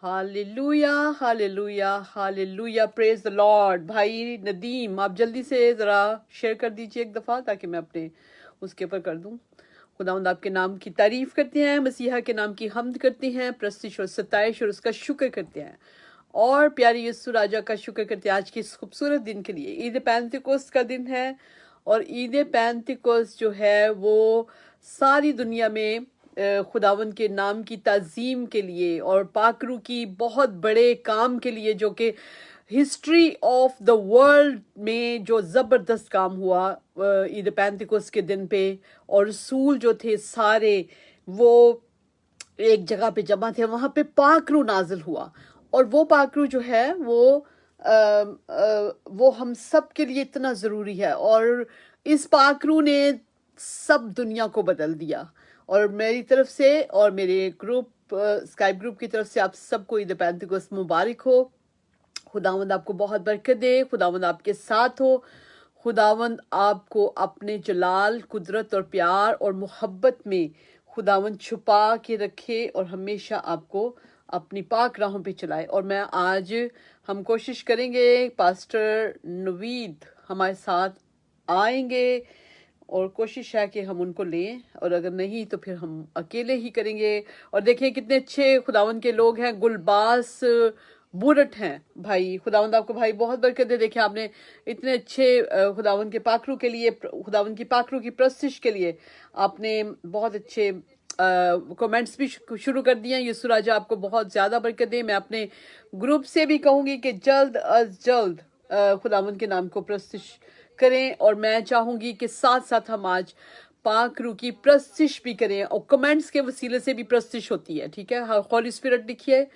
Hallelujah hallelujah hallelujah, praise the Lord. भाई नदीम, आप जल्दी से ज़रा शेयर कर दीजिए एक दफ़ा, ताकि मैं अपने उसके ऊपर कर दूं। खुदावंद आपके नाम की तारीफ़ करते हैं, मसीहा के नाम की हम्द करते हैं, प्रस्तिश और सताइश और उसका शुक्र करते हैं, और प्यारे यीशु राजा का शुक्र करते हैं आज के इस खूबसूरत दिन के लिए। ईद पेंतिकोस्त का दिन है, और ईद पेंतिकोस्त जो है वो सारी दुनिया में खुदावंद के नाम की ताज़ीम के लिए और पाकरू की बहुत बड़े काम के लिए, जो कि हिस्ट्री ऑफ द वर्ल्ड में जो ज़बरदस्त काम हुआ ईद पेंतिकोस्त के दिन पे। और रसूल जो थे सारे वो एक जगह पे जमा थे, वहां पे पाकरू नाजिल हुआ, और वो पाकरू जो है वो हम सब के लिए इतना ज़रूरी है, और इस पाकरू ने सब दुनिया को बदल दिया। और मेरी तरफ से और मेरे ग्रुप स्काइप ग्रुप की तरफ से आप सबको ईद पेंतिकोस्त मुबारक हो। खुदावंद आपको बहुत बरकत दे, खुदावंद आपके साथ हो, खुदावंद आपको अपने जलाल, कुदरत और प्यार और मोहब्बत में खुदावंद छुपा के रखे, और हमेशा आपको अपनी पाक राहों पे चलाए। और मैं आज हम कोशिश करेंगे, पास्टर नवीद हमारे साथ आएंगे, और कोशिश है कि हम उनको लें, और अगर नहीं तो फिर हम अकेले ही करेंगे। और देखिए कितने अच्छे खुदावंद के लोग हैं। गुलबास बुरट हैं भाई, खुदावंद आपको भाई बहुत बरकत दे। देखिए आपने इतने अच्छे खुदावंद के पाखरू के लिए, खुदावंद की पाखरू की प्रस्तिश के लिए आपने बहुत अच्छे कमेंट्स भी शुरू कर दिए हैं। यीशु राजा आपको बहुत ज़्यादा बरकत दे। मैं अपने ग्रुप से भी कहूँगी कि जल्द अज जल्द खुदावंद के नाम को प्रस्तिश करें, और मैं चाहूँगी कि साथ साथ हम आज पाकरू की प्रस्तिश भी करें, और कमेंट्स के वसीले से भी प्रस्तिश होती है, ठीक है। होली स्पिरिट लिखिए,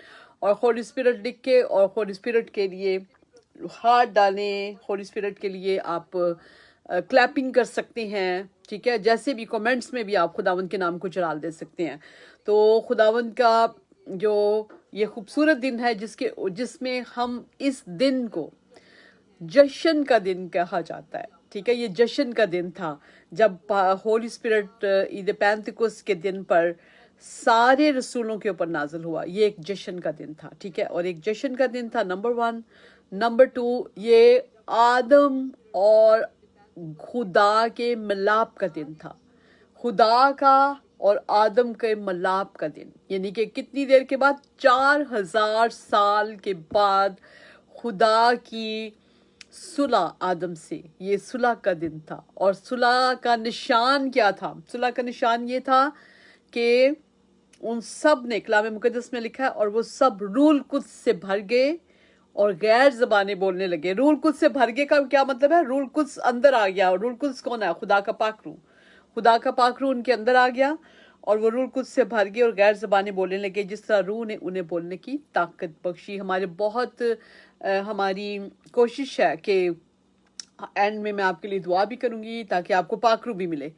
और होली स्पिरिट लिख के और होली स्पिरिट के लिए हाथ डालें। होली स्पिरिट के लिए आप क्लैपिंग कर सकते हैं, ठीक है। जैसे भी कमेंट्स में भी आप खुदावंद के नाम को जलाल दे सकते हैं। तो खुदावंद का जो ये खूबसूरत दिन है, जिसमें हम इस दिन को जश्न का दिन कहा जाता है, ठीक है। ये जश्न का दिन था जब होली स्पिरिट ईद पेंतिकोस्त के दिन पर सारे रसूलों के ऊपर नाजिल हुआ। ये एक जश्न का दिन था, ठीक है। और एक जश्न का दिन था, नंबर 1। नंबर 2, ये आदम और खुदा के मिलाप का दिन था, खुदा का और आदम के मिलाप का दिन। यानी कि कितनी देर के बाद, 4000 साल के बाद खुदा की सुलह आदम से, ये सुलह का दिन था। और सुलह का निशान क्या था? सुलह का निशान ये था कि उन सब ने, कलाम मुकद्दस में लिखा है, और वो सब रूल कुद्स से भर गए और गैर ज़बाने बोलने लगे। रूल कुद्स से भर गए का क्या मतलब है? रूल कुद्स अंदर आ गया। रूल कुद्स कौन है? खुदा का पाकरू। खुदा का पाकरू उनके अंदर आ गया, और वो रूल कुद्स से भर गए और गैर ज़बाने बोलने लगे, जिस तरह रूह ने उन्हें बोलने की ताकत बख्शी। हमारी कोशिश है कि एंड में मैं आपके लिए दुआ भी करूंगी, ताकि आपको पाकरू भी मिले,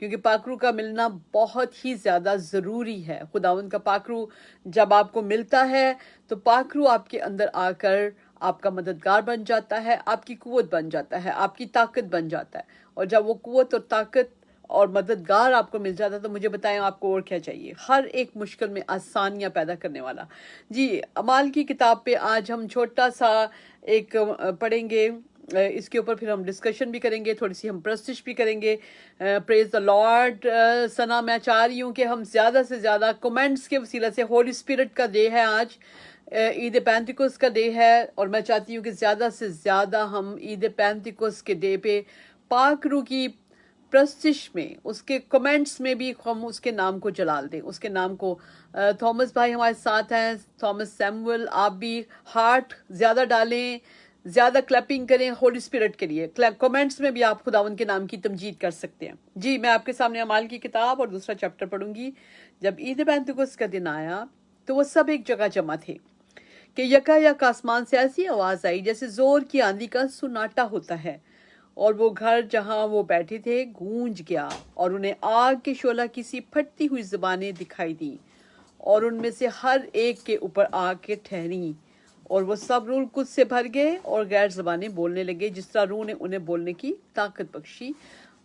क्योंकि पाकरू का मिलना बहुत ही ज़्यादा ज़रूरी है। खुदावंद का पाकरू जब आपको मिलता है, तो पाकरू आपके अंदर आकर आपका मददगार बन जाता है, आपकी कुव्वत बन जाता है, आपकी ताकत बन जाता है। और जब वो कुव्वत और ताकत और मददगार आपको मिल जाता है, तो मुझे बताएं आपको और क्या चाहिए। हर एक मुश्किल में आसानियां पैदा करने वाला। जी, अमाल की किताब पे आज हम छोटा सा एक पढ़ेंगे, इसके ऊपर फिर हम डिस्कशन भी करेंगे, थोड़ी सी हम प्रस्तिश भी करेंगे। Praise the Lord. सना, मैं चाह रही हूँ कि हम ज़्यादा से ज़्यादा कमेंट्स के वसीला से, होली स्पिरिट का डे है आज, ईद पेंतिकोस्त का डे है, और मैं चाहती हूँ कि ज़्यादा से ज़्यादा हम ईद पेंतिकोस्त के डे पे पाकरू की प्रस्तिश में, उसके कमेंट्स में भी हम उसके नाम को जलाल दें, उसके नाम को। थॉमस भाई हमारे साथ हैं, थॉमस सैमुअल, आप भी हार्ट ज़्यादा डालें, ज़्यादा क्लैपिंग करें होली स्पिरिट के लिए। कमेंट्स में भी आप खुदावन के नाम की तमजीद कर सकते हैं। जी, मैं आपके सामने अमाल की किताब और दूसरा चैप्टर पढ़ूंगी। जब ईद पेंतिकोस्त का दिन आया, तो वो सब एक जगह जमा थे कि यकायक आसमान से ऐसी आवाज़ आई जैसे ज़ोर की आंधी का सुनाटा होता है, और वो घर जहां वो बैठे थे गूंज गया, और उन्हें आग के शोला की सी फटती हुई ज़बानें दिखाई दी, और उनमें से हर एक के ऊपर आग के ठहरी, और वो सब रूह कुद्स से भर गए और गैर ज़बानें बोलने लगे, जिस तरह रूह ने उन्हें बोलने की ताकत बख्शी।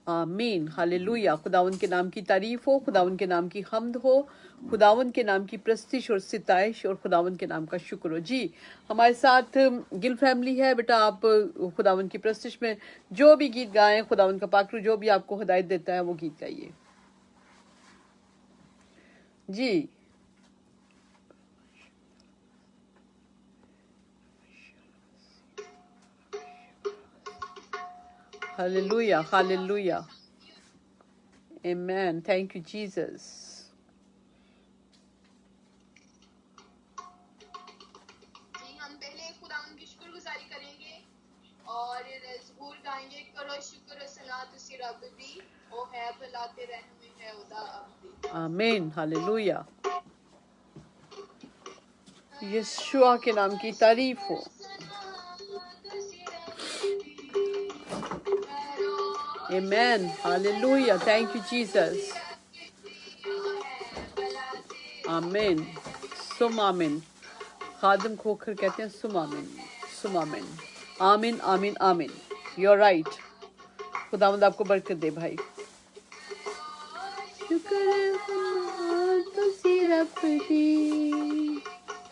आमीन, हालेलुया। खुदावंद के नाम की तारीफ हो, खुदावंद के नाम की हम्द हो, खुदावंद के नाम की प्रस्तिश और सिताइश और खुदावंद के नाम का शुक्र हो। जी, हमारे साथ गिल फैमिली है। बेटा आप खुदावंद की प्रस्तिश में जो भी गीत गाएं, खुदावंद का पाकरू जो भी आपको हिदायत देता है वो गीत गाइए। जी, हालेलुया, हालेलुया, आमीन, थैंक यू जीसस। जी हम पहले खुदावंद की शुक्रगुजारी करेंगे और ज़बूर गाएंगे। करो शुक्र सना तुसी रब दी, ओ है भला ते रहम है ओदा अब्दी। आमीन, हालेलुया। यीशुआ के नाम की तारीफ हो। Amen. Hallelujah. Thank you, Jesus. Amen. सुम आमिन। खादम खोखर कहते हैं सुम आमिन, सुम आमिन, आमिन, आमिन, आमिन। You're right. खुदावंद आपको बरकत दे भाई।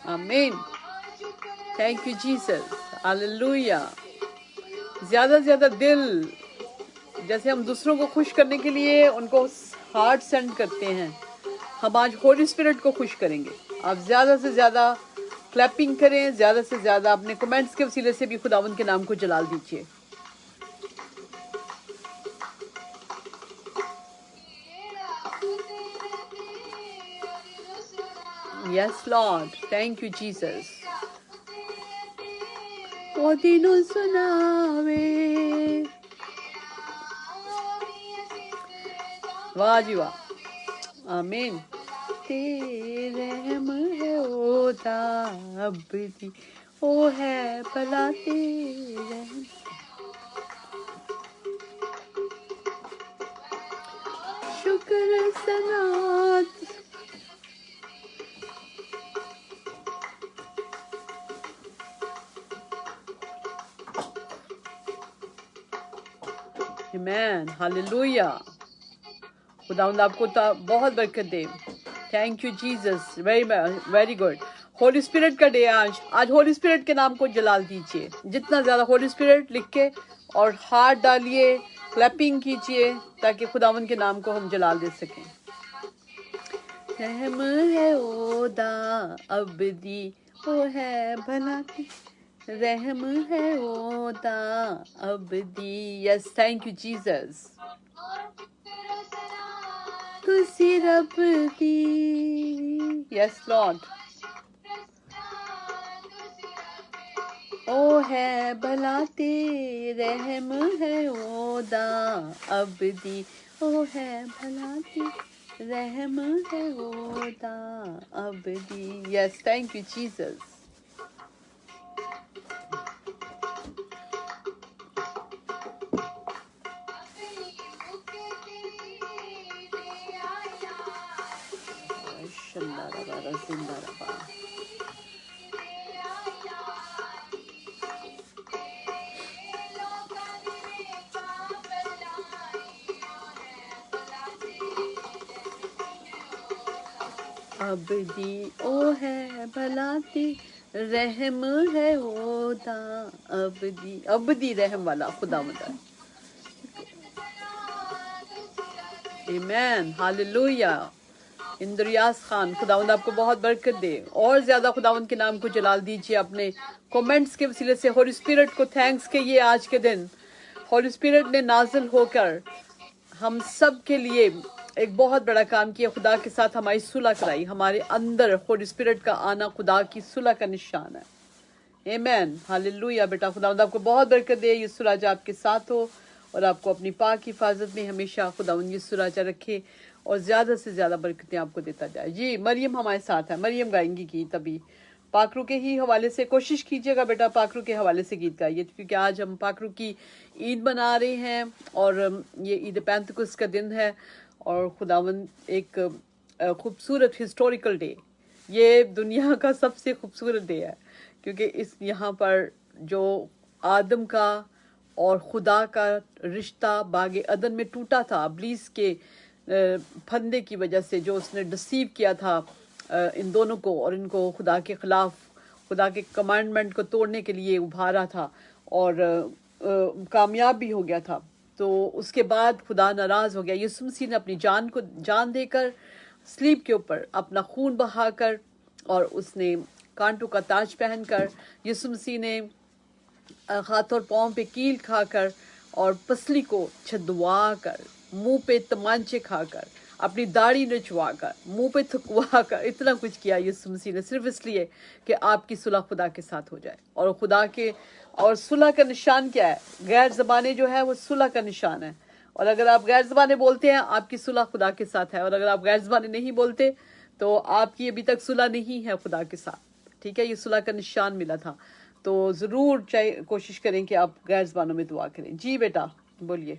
आमीन। Thank you Jesus. हालेलुया। ज्यादा से ज्यादा दिल, जैसे हम दूसरों को खुश करने के लिए उनको हार्ट सेंड करते हैं, हम आज होली स्पिरिट को खुश करेंगे। आप ज्यादा से ज्यादा क्लैपिंग करें, ज्यादा से ज्यादा अपने कमेंट्स के वसीले से भी खुदावंद के नाम को जलाल दीजिए। Yes lord, thank you Jesus. ओ दिनों सुनावे, वाह जी वाह, आमीन। तेरे रहम है ओ दाबदी, ओ है भला तेरे रहम। शुक्र सनात, आमीन, हालेलुया। खुदावंद आपको बहुत बरकत दे। Thank you Jesus, very good. Holy spirit का डे आज होली स्पिरिट के नाम को जलाल दीजिए। जितना ज्यादा होली स्पिरिट लिख के और हाथ डालिए, क्लैपिंग कीजिए, ताकि खुदावंद के नाम को हम जलाल दे सकें। रहम है ओदा अब्दी, ओ है भला रहम है ओदा अब्दी। Yes, thank you Jesus. तुसी रब दी, यस लॉर्ड, ओ है भला ते रहम है ओदा अब्दी, ओ है भला ते रहम है ओदा अब्दी। Yes, thank you Jesus. अब्दी, ओ है भला ते रहम है ओदा अब्दी, अब्दी रहम वाला खुदा मदा। आमीन, हालेलुया। इंद्रियास खान, खुदावंद आपको बहुत बरकत दे। और ज्यादा खुदावंद के नाम को जलाल दीजिए अपने कमेंट्स के वसीले से। होली स्पिरिट को थैंक्स के ये आज के दिन होली स्पिरिट ने नाजिल होकर हम सब के लिए एक बहुत बड़ा काम किया। खुदा के साथ हमारी सुलह कराई। हमारे अंदर होली स्पिरिट का आना खुदा की सुलह का निशान है। आमीन, हालेलुया। बेटा खुदावंद आपको बहुत बरकत दे। यीशु राजा आपके साथ हो और आपको अपनी पाक हिफाजत में हमेशा खुदावंद यीशु राजा रखे और ज्यादा से ज्यादा बरकतें आपको देता जाए। जी, मरियम हमारे साथ है। मरियम गाएंगी गीत अभी। पाकरू के ही हवाले से कोशिश कीजिएगा बेटा, पाकरू के हवाले से गीत गाइए, क्योंकि आज हम पाकरू की ईद मना रहे हैं और ये ईद पैंतकुस का दिन है और खुदावंद एक खूबसूरत हिस्टोरिकल डे, ये दुनिया का सबसे खूबसूरत डे है, क्योंकि इस यहाँ पर जो आदम का اور خدا کا رشتہ باغ عدن میں ٹوٹا تھا ابلیس کے پھندے کی وجہ سے، جو اس نے ڈسیو کیا تھا ان دونوں کو، اور ان کو خدا کے خلاف، خدا کے کمانڈمنٹ کو توڑنے کے لیے ابھارا تھا، اور کامیاب بھی ہو گیا تھا۔ تو اس کے بعد خدا ناراض ہو گیا، یسوع مسیح نے اپنی جان دے کر سلیب کے اوپر اپنا خون بہا کر، اور اس نے کانٹوں کا تاج پہن کر، یسوع مسیح نے ہاتھ اور پاؤں پہ کیل کھا کر، اور پسلی کو چھدوا کر، منہ پہ تمانچے کھا کر، اپنی داڑھی نچوا کر، منہ پہ تھکوا کر، اتنا کچھ کیا یسوع مسیح نے، صرف اس لیے کہ آپ کی صلح خدا کے ساتھ ہو جائے۔ اور خدا کے، اور صلح کا نشان کیا ہے؟ غیر زبانیں جو ہے وہ صلح کا نشان ہے، اور اگر آپ غیر زبانیں بولتے ہیں آپ کی صلح خدا کے ساتھ ہے، اور اگر آپ غیر زبانیں نہیں بولتے تو آپ کی ابھی تک صلح نہیں ہے خدا کے ساتھ، ٹھیک ہے؟ یہ صلح کا نشان ملا تھا، تو ضرور کوشش کریں کہ آپ غیر زبانوں میں دعا کریں۔ جی بیٹا بولیے۔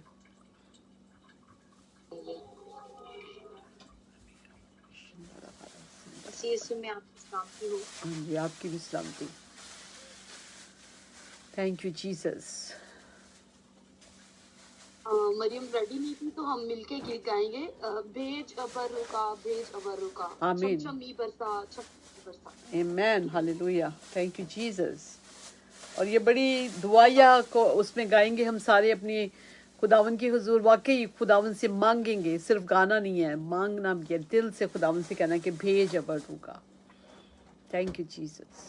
مسیح یسوع میں آپ کی سلامتی ہو۔ ہاں جی، آپ کی بھی سلامتی۔ Thank you Jesus. Maryam ready نہیں تھی تو ہم مل کے گیت گائیں گے، بھیج ابر رکا، بھیج ابر رکا، چھم آمین، چھمی برسا، چھم چھمی برسا۔ آمین، ہاللویہ، تھینک یو جیسس۔ اور یہ بڑی دعائیہ کو اس میں گائیں گے ہم سارے اپنی خداون کی حضور، واقعی خداون سے مانگیں گے، صرف گانا نہیں ہے، مانگنا بھی ہے، دل سے خداون سے کہنا کہ بھیج ابر رکا۔ Thank you Jesus.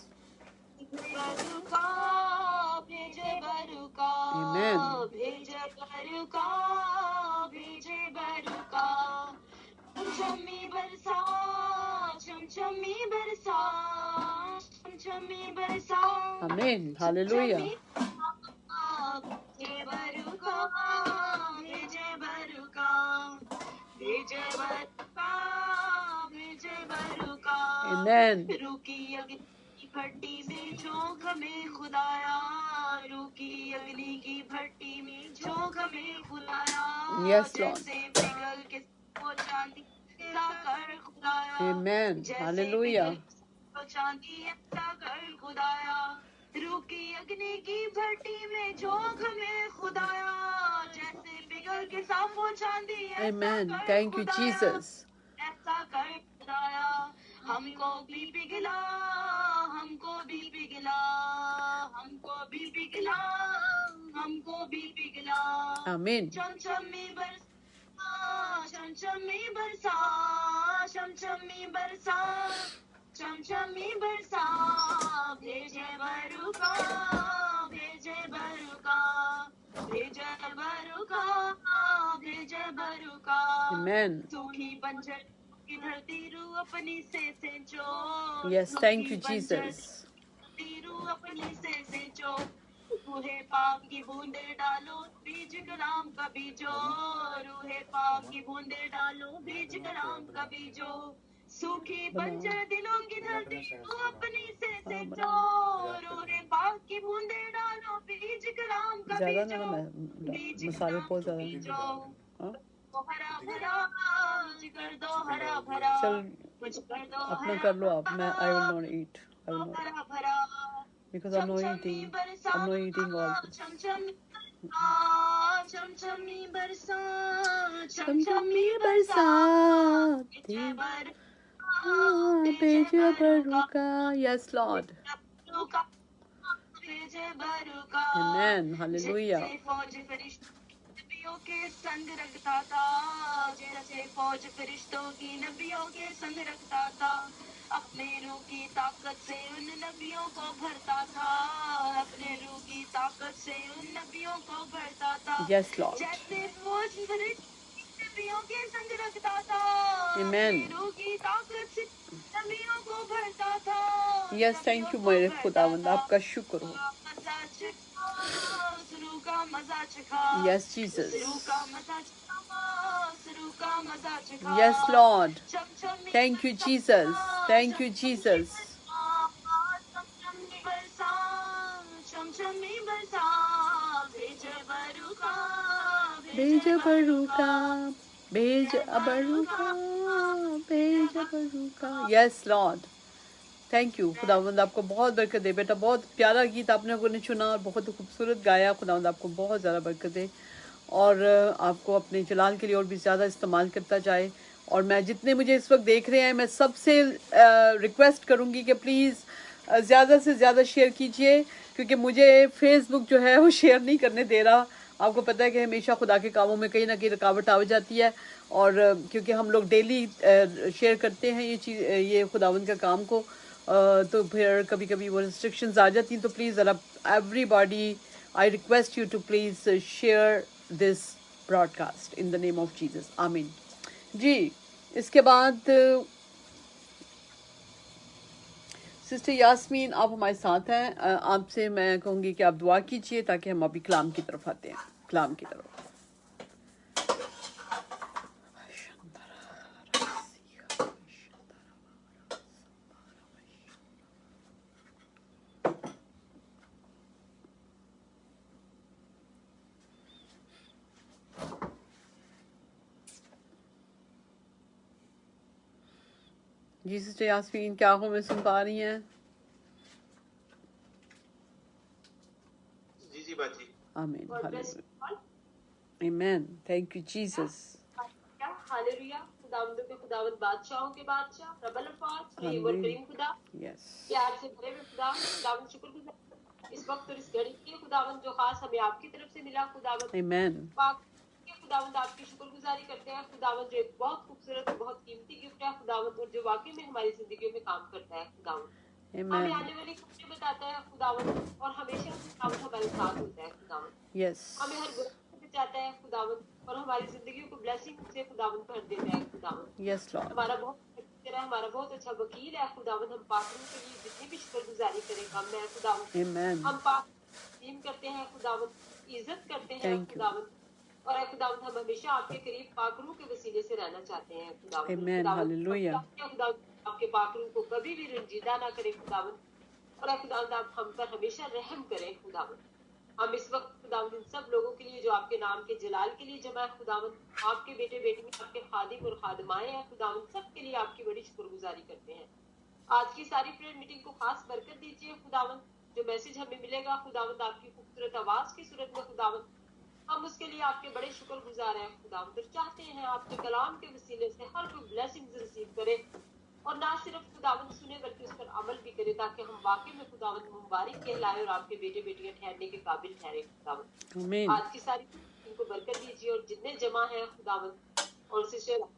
برکا، بھیجے برکا، آمین، بھیجے برکا، بھیجے برکا، چھمی برسا، چھم چھمی برسا، چھم چھمی برسا، آمین، چھم ہاللویہ، چھمی بھیجے برکا، بھیجے برکا، بھیجے برکا، بھیجے برکا، آمین، روکی اگنی کی بھٹی میں جھونک ہمیں خدایا، روکی اگنی کی بھٹی میں جھونک ہمیں خدایا، یس لارڈ، جیسے پگھل کے وہ چاندی ایسا کر خدایا، آمین، جیسے ہاللویہ، پگھل وہ چاندی ایسا کر خدایا، روکی اگنی کی بھٹی میں جھونک ہمیں خدایا، جیسے پگھل کے سانپ وہ چاندی ایسا آمین، کر تھینک یو خدایا، جیسس، ایسا کر خدایا، ہم کو بھی پگھلا، ہم کو بھی پگھلا، ہم کو بھی پگھلا، ہم کو بھی پگھلا، آمین، چم چمی برسا، چم چمی برسا، چم چمی برسا، چم چمی برسا، بھیجے برکا، بھیجے برکا، بھیجے برکا، بھیجے برکا، آمین، سوکھی بنجر کی دھرتی رو اپنی سے سینچو، یس، تھینک سوکھی یو بنجر جیسس، دھرتی رو اپنی سے سینچو، روح پاک کی بوندے ڈالو بیج کلام کا بیجو، روح پاک کی بوندے ڈالو بیج کلام کا بیجو، سوکھی بنجر دلوں کی دھرتی رو اپنی سے سینچو، روح پاک کی بوندے ڈالو بیج کلام کا زیادہ نہ بیجو، بیج مسالے کلام بہت کا زیادہ بیجو، ہاں، ہرا بھرا مجھ کر دو ہرا بھرا، چل مجھ کر دو اپنا ہرا کر لو آپ، میں آئی ول بھرا، not at, I will not, ہرا بھرا، بیکاز چم چمی برسا، I'm not eating also. چم چمی برسا، چم چمی برسا، چم چم چمی چمی برسا، برسات بھیجے برکا، بھیجے بیج برکا، برکا، یس لارڈ، برکا، بھیجے برکا، آمین، ہاللویہ، جیسے فوج فرشتوں نبیوں کے سنگ رکھتا تھا، جیسے فوج فرشتوں کی نبیوں کے سنگ رکھتا تھا، اپنے روح کی طاقت سے ان نبیوں کو بھرتا تھا، اپنے روح کی طاقت سے ان نبیوں کو بھرتا تھا، یس لارڈ، جیسے فوج فرشتوں کی نبیوں کے سنگ رکھتا تھا، آمین، اپنے روح کی طاقت سے نبیوں کو بھرتا تھا، یس، نبیوں تھینک یو کو میرے بھرتا خداوند، تھا، آپ کا شکر ہو، مزہ چکھا، اس روح کا مزہ چکھا، یس اس جیسس، روح کا مزہ چکھا، اس روح کا مزہ چکھا، یس لارڈ، چم چمی thank you Birsa, Jesus, thank cham you چمی جیسس، برسا، چم چمی برسا، چم چمی برسا، بھیجے برکا، بیج بھیجے برکا، برکا، بیج بھیجے برکا، برکا، بھیجے بیج برکا، برکا، یس لارڈ، थैंक यू। खुदावंद आपको बहुत बरकत दे बेटा, बहुत प्यारा गीत आपने लोगों ने चुना और बहुत खूबसूरत गाया। खुदावंद आपको बहुत ज़्यादा बरकत दे और आपको अपने जलाल के लिए और भी ज़्यादा इस्तेमाल करता जाए। और मैं जितने मुझे इस वक्त देख रहे हैं, मैं सबसे रिक्वेस्ट करूँगी कि प्लीज़ ज़्यादा से ज़्यादा शेयर कीजिए, क्योंकि मुझे फेसबुक जो है वो शेयर नहीं करने दे रहा। आपको पता है कि हमेशा खुदा के कामों में कहीं ना कहीं रुकावट आ जाती है, और क्योंकि हम लोग डेली शेयर करते हैं ये चीज़, ये खुदावंद का काम को, तो फिर कभी कभी वो रिस्ट्रिक्शंस आ जाती हैं। तो प्लीज़ ज़रा everybody, I request you to please share this broadcast in the name of Jesus, आमीन जी। इसके बाद सिस्टर यास्मीन आप हमारे साथ हैं। आपसे मैं कहूँगी कि आप दुआ कीजिए ताकि हम अभी कलाम की तरफ आते हैं। कलाम की तरफ जी। सिस्टर यास्मीन क्या हो, मैं सुन पा रही हैं? जी जी बाजी। आमीन, God bless you all. आमीन, थैंक यू जीसस। हालेलुया। खुदावंदों के खुदावंद, बादशाहों के बादशाह, प्रबल अफाज, रहीम और आमीन। करीम खुदा, यस, प्यार से भरे हुए खुदावंद शुक्रगुजार इस वक्त और इस घड़ी के खुदावंद जो खास हमें आपकी तरफ से मिला खुदावंद आमीन, पाक के खुदावंद, आपकी शुक्रगुजारी करते हैं खुदावंद, जो एक बहुत खूबसूरत और बहुत कीमती गिफ्ट है खुदावंद, और जो वाकई में हमारी जिंदगी में काम करता है खुदावंद। हमें आमीन, आने वाली खुशियां बताता है खुदावंद, और हमेशा खुदावंद हमारे साथ होता है खुदावंद। यस, हमें हर बुराई से बचाता है खुदावंद, और हमारी जिंदगी को ब्लेसिंग से खुदावंद भर देता है खुदावंद। यस लॉर्ड, हमारा बहुत अच्छा वकील है खुदावंद। हम पाकरों के लिए जितनी भी शुक्रगुजारी करें कम है खुदावंद। आमीन, हम पाक तस्लीम करते हैं खुदावंद, इज्जत करते हैं Thank you. खुदावंद, और ऐ खुदावंद हम हमेशा आपके करीब पाकरों के वसीले से रहना चाहते हैं खुदावंद। Amen. Hallelujah. खुदावंद आपके पाकरों को कभी भी रंजीदा ना करें खुदावंद, और ऐ खुदावंद आप हम पर हमेशा रहम करें खुदावंद। हम इस वक्त खुदावंद इन सब लोगों के लिए जो आपके नाम के जलाल के लिए जमा है खुदावंद, आपके बेटे बेटियां, आपके खादिम और खादिमाएं हैं खुदावंद, सब के लिए आपकी बड़ी शुक्रगुजारी करते हैं। आज की सारी प्रेयर मीटिंग को खास बरकत दीजिए खुदावंद। जो मैसेज हमें मिलेगा खुदावंद आपकी खूबसूरत आवाज की सूरत में खुदावंद, हम उसके लिए आपके बड़े शुक्रगुजार हैं खुदावंद, और चाहते हैं आपके कलाम के वसीले से हर कोई ब्लेसिंग्स रिसीव करे, और ना सिर्फ खुदावंद सुने बल्कि उस पर अमल भी करे, ताकि हम वाकई में खुदावंद मुबारक कहलाए और आपके बेटे बेटियां ठहरने के काबिल ठहरे खुदावंद। आमीन, आज की सारी इनको बरकत दीजिए, और जितने जमा हैं खुदावंद, और सिस्टर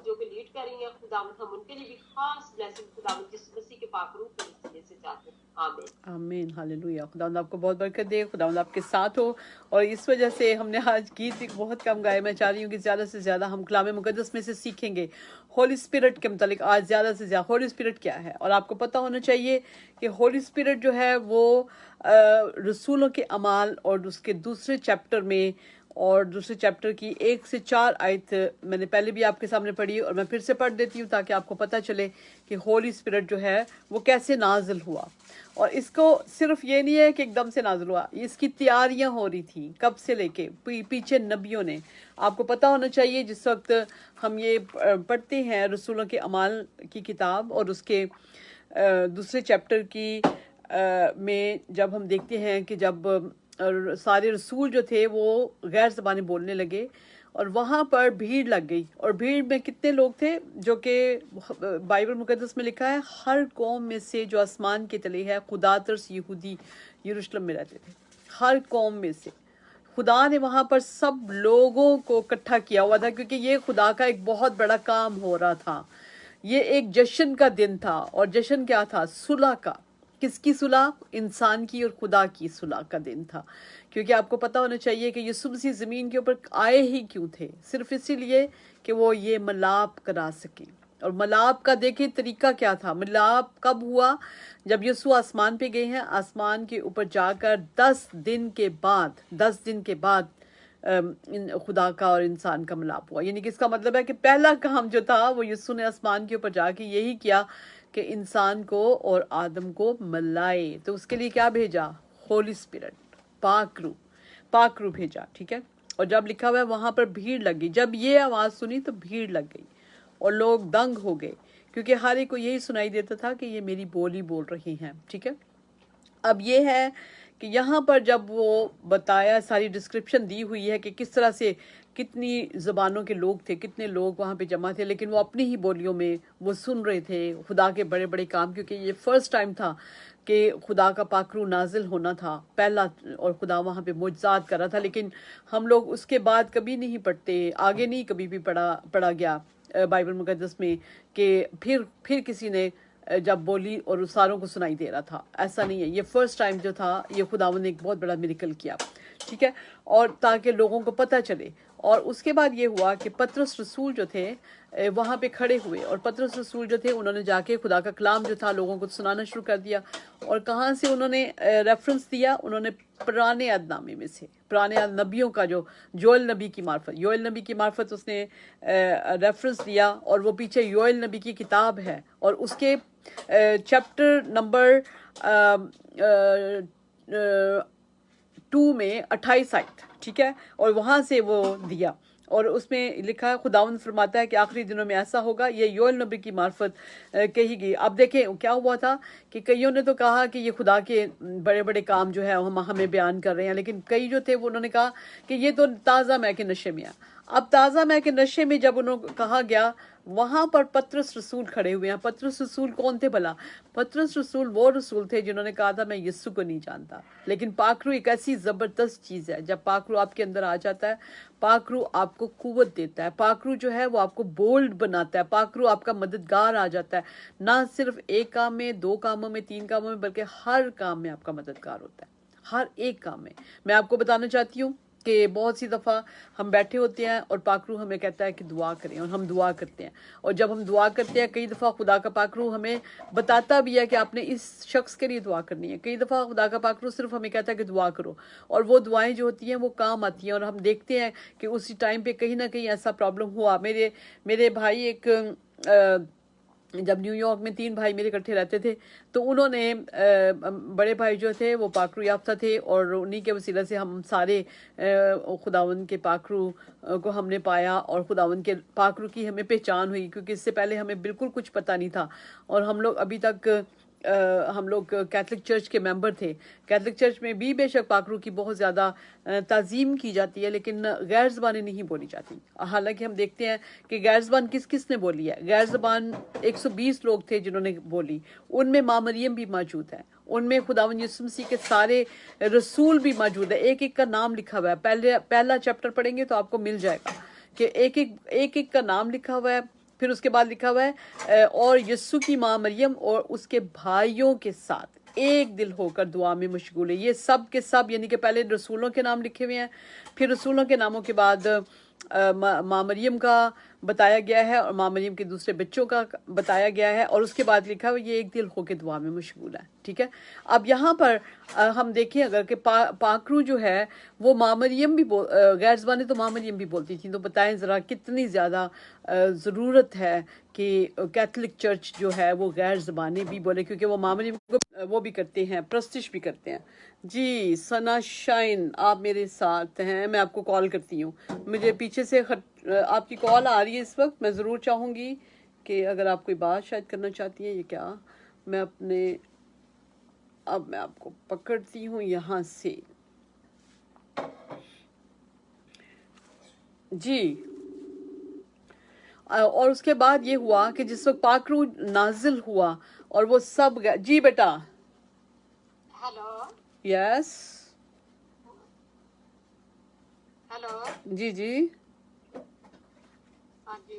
जो कि लीड कर रही हैं खुदावंद, हम उनके लिए भी खास ब्लेसिंग खुदावंद जिस मसीह के पाक रूह के वसीले से चाहते हैं। आमीन, आमीन, हालेलुया। खुदावंद आपको बहुत बरकत दे, खुदावंद आपके साथ हो। और इस वजह से हमने आज गीत बहुत कम गाए। मैं चाह रही हूँ कि ज़्यादा से ज़्यादा हम कलाम मुकद्दस में से सीखेंगे होली स्पिरिट के मतलब आज ज़्यादा से ज़्यादा। होली स्पिरिट क्या है, और आपको पता होना चाहिए कि होली स्पिरिट जो है वो रसूलों के अमाल और उसके दूसरे चैप्टर में, और दूसरे चैप्टर की 1 से 4 आयत मैंने पहले भी आपके सामने पढ़ी, और मैं फिर से पढ़ देती हूँ ताकि आपको पता चले कि होली स्पिरिट जो है वो कैसे नाजिल हुआ। और इसको सिर्फ ये नहीं है कि एकदम से नाजिल हुआ, इसकी तैयारियां हो रही थी कब से लेके पीछे नबियों ने। आपको पता होना चाहिए जिस वक्त हम ये पढ़ते हैं रसूलों के अमाल की किताब और उसके दूसरे चैप्टर की में, जब हम देखते हैं कि जब सारे रसूल जो थे वो गैर ज़बानी बोलने लगे, और वहाँ पर भीड़ लग गई। और भीड़ में कितने लोग थे, जो कि बाइबल मुकद्दस में लिखा है हर कौम में से जो आसमान के तले है खुदा तरस यहूदी यरूशलेम में रहते थे। हर कौम में से खुदा ने वहाँ पर सब लोगों को इकट्ठा किया हुआ था, क्योंकि ये खुदा का एक बहुत बड़ा काम हो रहा था। ये एक जश्न का दिन था, और जश्न क्या था? सुलह का। किसकी सुलह? इंसान की और खुदा की सुलह का दिन था। क्योंकि आपको पता होना चाहिए कि यीशु मसीह ज़मीन के ऊपर आए ही क्यों थे? सिर्फ इसीलिए कि वो ये मिलाप करा सके। और मिलाप का देखिए तरीका क्या था। मिलाप कब हुआ? जब यीशु आसमान पे गए हैं, आसमान के ऊपर जाकर 10 दिन के बाद खुदा का और इंसान का मिलाप हुआ। यानी कि इसका मतलब है कि पहला काम जो था वो यीशु ने आसमान के ऊपर जाके यही किया कि इंसान को और आदम को मिलाए। तो उसके लिए क्या भेजा? होली स्पिरिट, पाक रूह भेजा, ठीक है। और जब लिखा हुआ है वहां पर भीड़ लग गई, जब ये आवाज सुनी तो भीड़ लग गई और लोग दंग हो गए क्योंकि हर एक को यही सुनाई देता था कि ये मेरी बोली बोल रही हैं, ठीक है। अब ये है कि यहाँ पर जब वो बताया, सारी डिस्क्रिप्शन दी हुई है कि किस तरह से कितनी ज़बानों के लोग थे, कितने लोग वहाँ पे जमा थे, लेकिन वो अपनी ही बोलियों में वो सुन रहे थे खुदा के बड़े बड़े काम, क्योंकि ये फर्स्ट टाइम था कि खुदा का पाकरू नाजिल होना था पहला, और खुदा वहाँ पे मुजज़ात कर रहा था। लेकिन हम लोग उसके बाद कभी नहीं पढ़ते, आगे नहीं कभी भी पढ़ा गया बाइबल मुकद्दस में कि फिर किसी ने जब बोली और उस सारों को सुनाई दे रहा था। ऐसा नहीं है, ये फर्स्ट टाइम जो था ये खुदावंद ने एक बहुत बड़ा मिरेकल किया, ठीक है, और ताकि लोगों को पता चले। और उसके बाद ये हुआ कि पतरस रसूल जो थे वहाँ पे खड़े हुए, और पतरस रसूल जो थे उन्होंने जाके खुदा का कलाम जो था लोगों को सुनाना शुरू कर दिया। और कहाँ से उन्होंने रेफरेंस दिया? उन्होंने पुराने अहदनामे में से, पुराने नबियों का, जो योएल नबी की मार्फत उसने रेफरेंस दिया, और वो पीछे योएल नबी की किताब है, और उसके चैप्टर नंबर 2 में 28 आयत, ठीक है, और वहाँ से वो दिया। और उसमें लिखा है, खुदावंद फरमाता है कि आखिरी दिनों में ऐसा होगा, ये योएल नबी की मार्फत कही गई। अब देखें क्या हुआ था कि कईयों ने तो कहा कि ये खुदा के बड़े बड़े काम जो है हम हमें बयान कर रहे हैं, लेकिन कई जो थे वो उन्होंने कहा कि ये तो ताज़ा मै के नशे में है। अब ताज़ा मै के नशे में जब उन्होंने कहा गया, वहाँ पर पतरस रसूल खड़े हुए हैं। पतरस रसूल कौन थे भला? पतरस रसूल वो रसूल थे जिन्होंने कहा था मैं यीशु को नहीं जानता। लेकिन पाकरू एक ऐसी ज़बरदस्त चीज़ है, जब पाकरू आपके अंदर आ जाता है, पाकरू आपको कुव्वत देता है, पाकरू जो है वो आपको बोल्ड बनाता है, पाकरू आपका मददगार आ जाता है, ना सिर्फ एक काम में, 2 कामों में, 3 कामों में, बल्कि हर काम में आपका मददगार होता है, हर एक काम में। मैं आपको बताना चाहती हूँ कि बहुत सी दफ़ा हम बैठे होते हैं और पाकरू हमें कहता है कि दुआ करें, और हम दुआ करते हैं, और जब हम दुआ करते हैं कई दफ़ा खुदा का पाकरू हमें बताता भी है कि आपने इस शख्स के लिए दुआ करनी है। कई दफ़ा खुदा का पाकरू सिर्फ हमें कहता है कि दुआ करो, और वो दुआएं जो होती हैं वो काम आती हैं। और हम देखते हैं कि उसी टाइम पे कहीं ना कहीं ऐसा प्रॉब्लम हुआ। मेरे भाई एक जब न्यूयॉर्क में 3 भाई मेरे इकट्ठे रहते थे, तो उन्होंने बड़े भाई जो थे वो पाकरू याफ्ता थे, और उन्हीं के वसीला से हम सारे खुदावंद के पाकरू को हमने पाया, और खुदावंद के पाकरू की हमें पहचान हुई, क्योंकि इससे पहले हमें बिल्कुल कुछ पता नहीं था। और हम लोग अभी तक हम लोग कैथलिक चर्च के मेंबर थे। कैथलिक चर्च में भी बेशक पाकरू की बहुत ज़्यादा ताज़ीम की जाती है, लेकिन गैर ज़बानें नहीं बोली जाती। हालांकि हम देखते हैं कि गैर ज़बान किस ने बोली है। गैर ज़बान 120 लोग थे जिन्होंने बोली, उनमें माँ मरियम भी मौजूद है, उनमें खुदावंद यीशु मसीह के सारे रसूल भी मौजूद है। एक एक का नाम लिखा हुआ है। पहला चैप्टर पढ़ेंगे तो आपको मिल जाएगा कि एक एक का नाम लिखा हुआ है। फिर उसके बाद लिखा हुआ है और यीशु की माँ मरियम और उसके भाइयों के साथ एक दिल होकर दुआ में मशगूल है। ये सब के सब, यानी कि पहले रसूलों के नाम लिखे हुए हैं, फिर रसूलों के नामों के बाद माँ मरियम का बताया गया है, और माँ मरियम के दूसरे बच्चों का बताया गया है, और उसके बाद लिखा हुआ ये एक दिल होकर दुआ में मशगूल है, ठीक है। अब यहाँ पर हम देखें अगर कि पाकरू जो है वो माँ मरियम भी गैर ज़बानें तो माँ मरियम भी बोलती थी। तो बताएं ज़रा कितनी ज़्यादा ज़रूरत है कि कैथलिक चर्च जो है वो गैर ज़बानें भी बोले, क्योंकि वो माँ मरियम को वो भी करते हैं, प्रस्तिश भी करते हैं। जी सना शाइन, आप मेरे साथ हैं, मैं आपको कॉल करती हूँ। मुझे पीछे से आपकी कॉल आ रही है इस वक्त। मैं ज़रूर चाहूँगी कि अगर आप कोई बात शायद करना चाहती हैं, ये क्या, अब मैं आपको पकड़ती हूँ यहाँ से। जी, और उसके बाद ये हुआ कि जिस वक्त पाकरू नाजिल हुआ और वो सब जी बेटा। हेलो। यस। हेलो। जी जी। हाँ जी,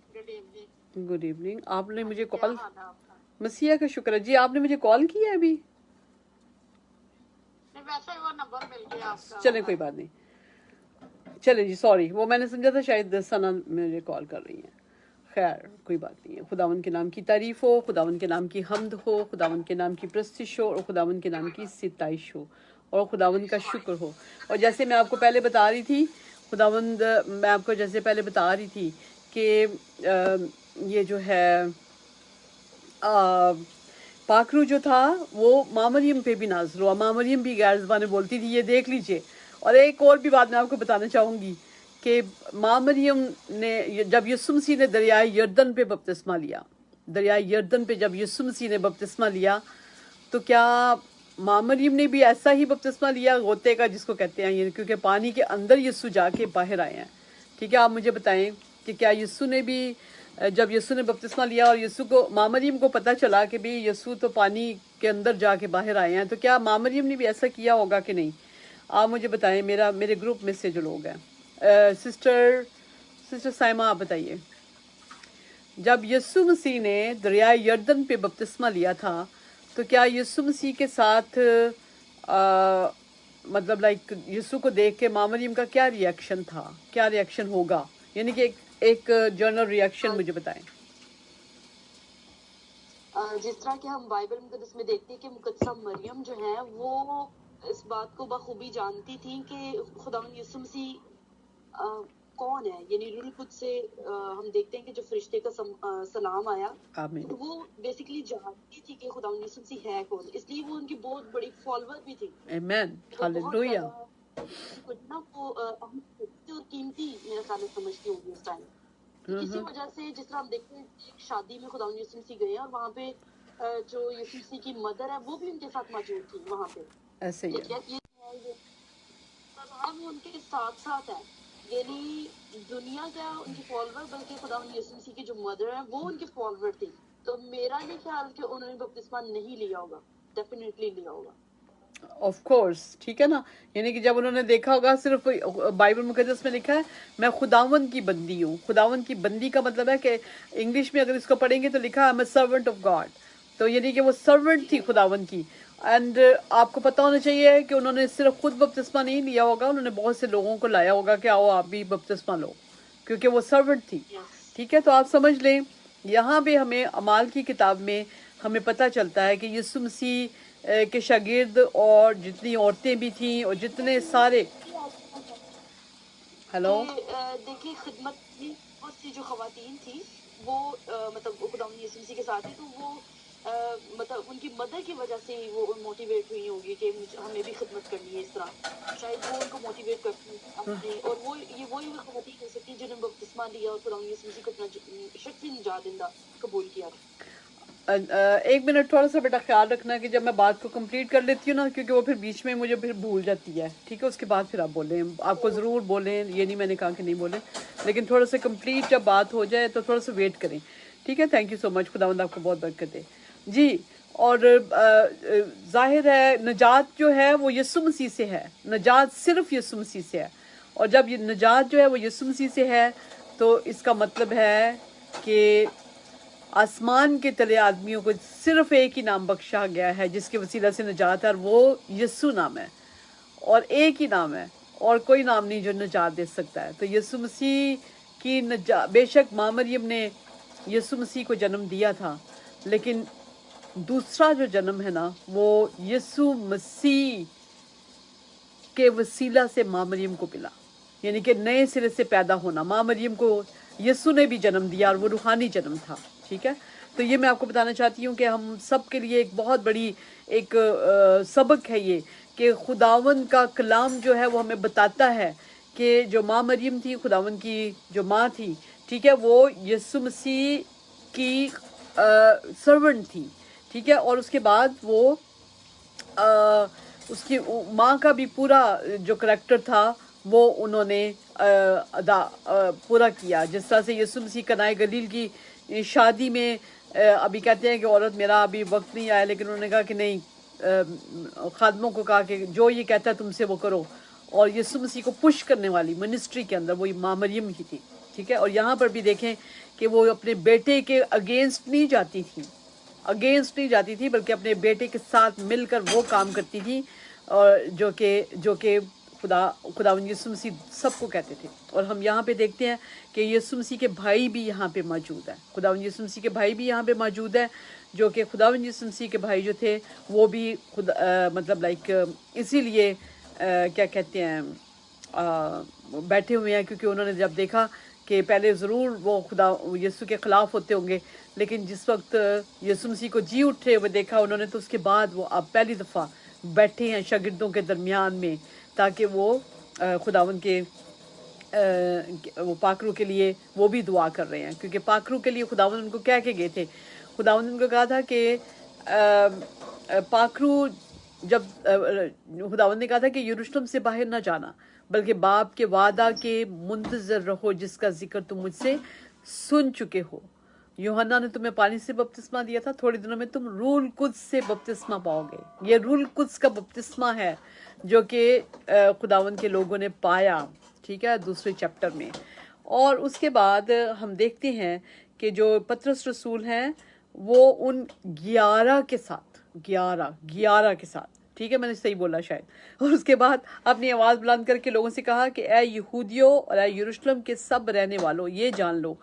गुड इवनिंग। Good evening. आपने मुझे क्या कॉल, हाल है आपका? मसीहा का शुक्र है जी, आपने मुझे कॉल किया है अभी? नहीं, वैसे वो नंबर मिल गया आपका। चले कोई बात नहीं, चले जी, सॉरी, वो मैंने समझा था शायद सना मुझे कॉल कर रही हैं। खैर कोई बात नहीं है। खुदावन के नाम की तारीफ हो, खुदावन के नाम की हम्द हो, खुदावन के नाम की प्रस्तिश हो, और खुदावन के नाम की सिताइश हो, और खुदावन का शुक्र हो। और जैसे मैं आपको पहले बता रही थी, मैं आपको जैसे पहले बता रही थी कि ये जो है पाकरू जो था वो माँ मरियम पे भी नाज़िल हुआ। माँ मरियम भी गैर ज़बानें बोलती थी, ये देख लीजिए। और एक और भी बात मैं आपको बताना चाहूँगी कि माँ मरियम ने, जब यीशु मसीह ने दरियाए यरदन पे बपतिस्मा लिया, दरिया यर्दन पे जब यीशु मसीह ने बपतिस्मा लिया, तो क्या माँ मरियम ने भी ऐसा ही बपतिस्मा लिया गोते का जिसको कहते हैं ये, क्योंकि पानी के अंदर यीशु जाके बाहर आए हैं। ठीक है, आप मुझे बताएं कि क्या यीशु ने भी जब यीशु ने बपतिस्मा लिया और यीशु को माँ मरियम को पता चला कि भाई यीशु तो पानी के अंदर जाके बाहर आए हैं, तो क्या माँ मरियम ने भी ऐसा किया होगा कि नहीं? आप मुझे बताएं, मेरे ग्रुप में से जो लोग हैं। सिस्टर साइमा, आप बताइए, जब यीशु मसीह ने दरिया यर्दन पे बपतिस्मा लिया था, तो क्या यीशु मसीह के साथ मतलब लाइक यीशु को देख के माँ मरियम का क्या रिएक्शन था, क्या रिएक्शन होगा? यानी कि एक जनरल रिएक्शन मुझे बताएं। जिस तरह के हम बाइबल मुकद्दस में देखते हैं कि मुकद्दसा मरियम जो है वो इस बात को बखूबी जानती थी कि खुदावंद यीशु मसीह कौन है, यानी रूल खुद से हम देखते हैं कि जो फरिश्ते का सलाम आया, तो वो बेसिकली जानती थी कि खुदावंद यीशु मसीह है कौन, इसलिए वो उनकी बहुत बड़ी फॉलोअर भी थी। आमीन, हालेलुया। ना वो और कीमती मेरे ख्याल में समझती होगी उस टाइम। इसी वजह से जिस तरह हम देखते हैं एक शादी में खुदावंद यीशु मसीह गए और वहाँ पे जो यीशु मसीह की मदर है वो भी उनके साथ मौजूद थी वहाँ पे। ऐसे ही है, वो उनके साथ साथ है, यानी दुनिया का उनकी फॉलोअर बल्कि खुदावंद यीशु मसीह की जो मदर है वो उनके फॉलोअर थी। तो मेरा नहीं ख्याल कि उन्होंने बपतिस्मा नहीं लिया होगा, डेफिनेटली लिया होगा। ऑफ कोर्स, ठीक है ना। यानी कि जब उन्होंने देखा होगा, सिर्फ बाइबल मुकद्दस में लिखा है मैं खुदावन की बंदी हूँ। खुदावन की बंदी का मतलब है कि इंग्लिश में अगर इसको पढ़ेंगे तो लिखा है मैं सर्वेंट ऑफ गॉड, तो यानी कि वो सर्वेंट थी खुदावन की। एंड आपको पता होना चाहिए कि उन्होंने सिर्फ खुद बपतिस्मा नहीं लिया होगा, उन्होंने बहुत से लोगों को लाया होगा कि आओ आप भी बपतिस्मा लो, क्योंकि वो सर्वेंट थी। ठीक है, तो आप समझ लें, यहाँ पे हमें अमाल की किताब में हमें पता चलता है कि यीशु मसीह के शागिर्द और जितनी औरतें भी थी और जितने सारे देखिए खिदमत की बहुत सी जो खवातीन थी वो मतलब खुदावंद यीशु मसीह के साथ थी, तो वो मतलब उनकी मदर की वजह से वो मोटिवेट हुई होगी कि हमें भी खिदमत करनी है। इस तरह शायद वो उनको मोटिवेट करती थी और वो ये वही खवातीन हो सकती है जिन्होंने बपतिस्मा लिया और खुदावंद यीशु मसीह को अपना शख्सी निजात देंदा कबूल किया। एक मिनट थोड़ा सा बेटा ख्याल रखना कि जब मैं बात को कंप्लीट कर लेती हूँ ना, क्योंकि वो फिर बीच में मुझे फिर भूल जाती है। ठीक है, उसके बाद फिर आप बोलें, आपको ज़रूर बोलें, ये नहीं मैंने कहा कि नहीं बोलें, लेकिन थोड़ा सा कंप्लीट जब बात हो जाए तो थोड़ा सा वेट करें। ठीक है, थैंक यू सो मच, खुदावंद आपको बहुत बरकत दे जी। और जाहिर है नजात जो है वो यीशु मसीह से है, नजात सिर्फ यीशु मसीह से है। और जब ये नजात जो है वो यीशु मसीह से है तो इसका मतलब है कि आसमान के तले आदमियों को सिर्फ एक ही नाम बख्शा गया है जिसके वसीला से नजात है, और वो यीशु नाम है, और एक ही नाम है और कोई नाम नहीं जो नजात दे सकता है। तो यीशु मसीह की बेशक माँ मरियम ने यीशु मसीह को जन्म दिया था, लेकिन दूसरा जो जन्म है ना वो यीशु मसीह के वसीला से माँ मरियम को मिला, यानी कि नए सिरे से पैदा होना। माँ मरियम को यीशु ने भी जन्म दिया और वो रूहानी जन्म था। ठीक है, तो ये मैं आपको बताना चाहती हूँ कि हम सब के लिए एक बहुत बड़ी एक सबक है ये, कि खुदावन का कलाम जो है वो हमें बताता है कि जो माँ मरियम थी, खुदावन की जो माँ थी, ठीक है, वो यीशु मसीह की सर्वेंट थी। ठीक है, और उसके बाद वो उसकी माँ का भी पूरा जो करैक्टर था वो उन्होंने पूरा किया। जिस तरह से यीशु मसीह कनाए गलील की शादी में अभी कहते हैं कि औरत मेरा अभी वक्त नहीं आया, लेकिन उन्होंने कहा कि नहीं, खादमों को कहा कि जो ये कहता है तुमसे वो करो, और यीशु मसीह को पुश करने वाली मिनिस्ट्री के अंदर वही माँ मरियम ही थी। ठीक है, और यहाँ पर भी देखें कि वो अपने बेटे के अगेंस्ट नहीं जाती थी, बल्कि अपने बेटे के साथ मिलकर वो काम करती थी, और जो कि खुदावंद यीशु मसीह सबको कहते थे। और हम यहाँ पे देखते हैं कि यीशु मसीह के भाई भी यहाँ पे मौजूद है, खुदावंद यीशु मसीह के भाई भी यहाँ पे मौजूद है, जो कि खुदावंद यीशु मसीह के भाई जो थे वो भी मतलब लाइक इसीलिए क्या कहते हैं बैठे हुए हैं, क्योंकि उन्होंने जब देखा कि पहले ज़रूर वो खुदा यीशु के ख़िलाफ़ होते होंगे, लेकिन जिस वक्त यीशु मसीह को जी उठे हुए देखा उन्होंने, तो उसके बाद वो अब पहली दफ़ा बैठे हैं शागिर्दों के दरमियान में, ताकि वो खुदावन के वो पाकरू के लिए वो भी दुआ कर रहे हैं, क्योंकि पाकरू के लिए खुदावन उनको कह के गए थे, खुदावंद ने उनको कहा था कि पाखरू जब खुदावंद ने कहा था कि यरूशलेम से बाहर ना जाना, बल्कि बाप के वादा के मुंतजर रहो जिसका जिक्र तुम मुझसे सुन चुके हो। यूहन्ना ने तुम्हें पानी से बपतिस्मा दिया था, थोड़े दिनों में तुम रूल कुद्स से बपतिस्मा पाओगे। ये रूल कुद्स का बपतिस्मा है जो कि खुदावंद के लोगों ने पाया, ठीक है, दूसरे चैप्टर में। और उसके बाद हम देखते हैं कि जो पतरस रसूल हैं वो उन 11 के साथ 11 के साथ, ठीक है, मैंने सही बोला शायद। और उसके बाद अपनी आवाज़ बुलंद करके लोगों से कहा कि ऐ यहूदियों और ऐ यरूशलेम के सब रहने वालों, ये जान लो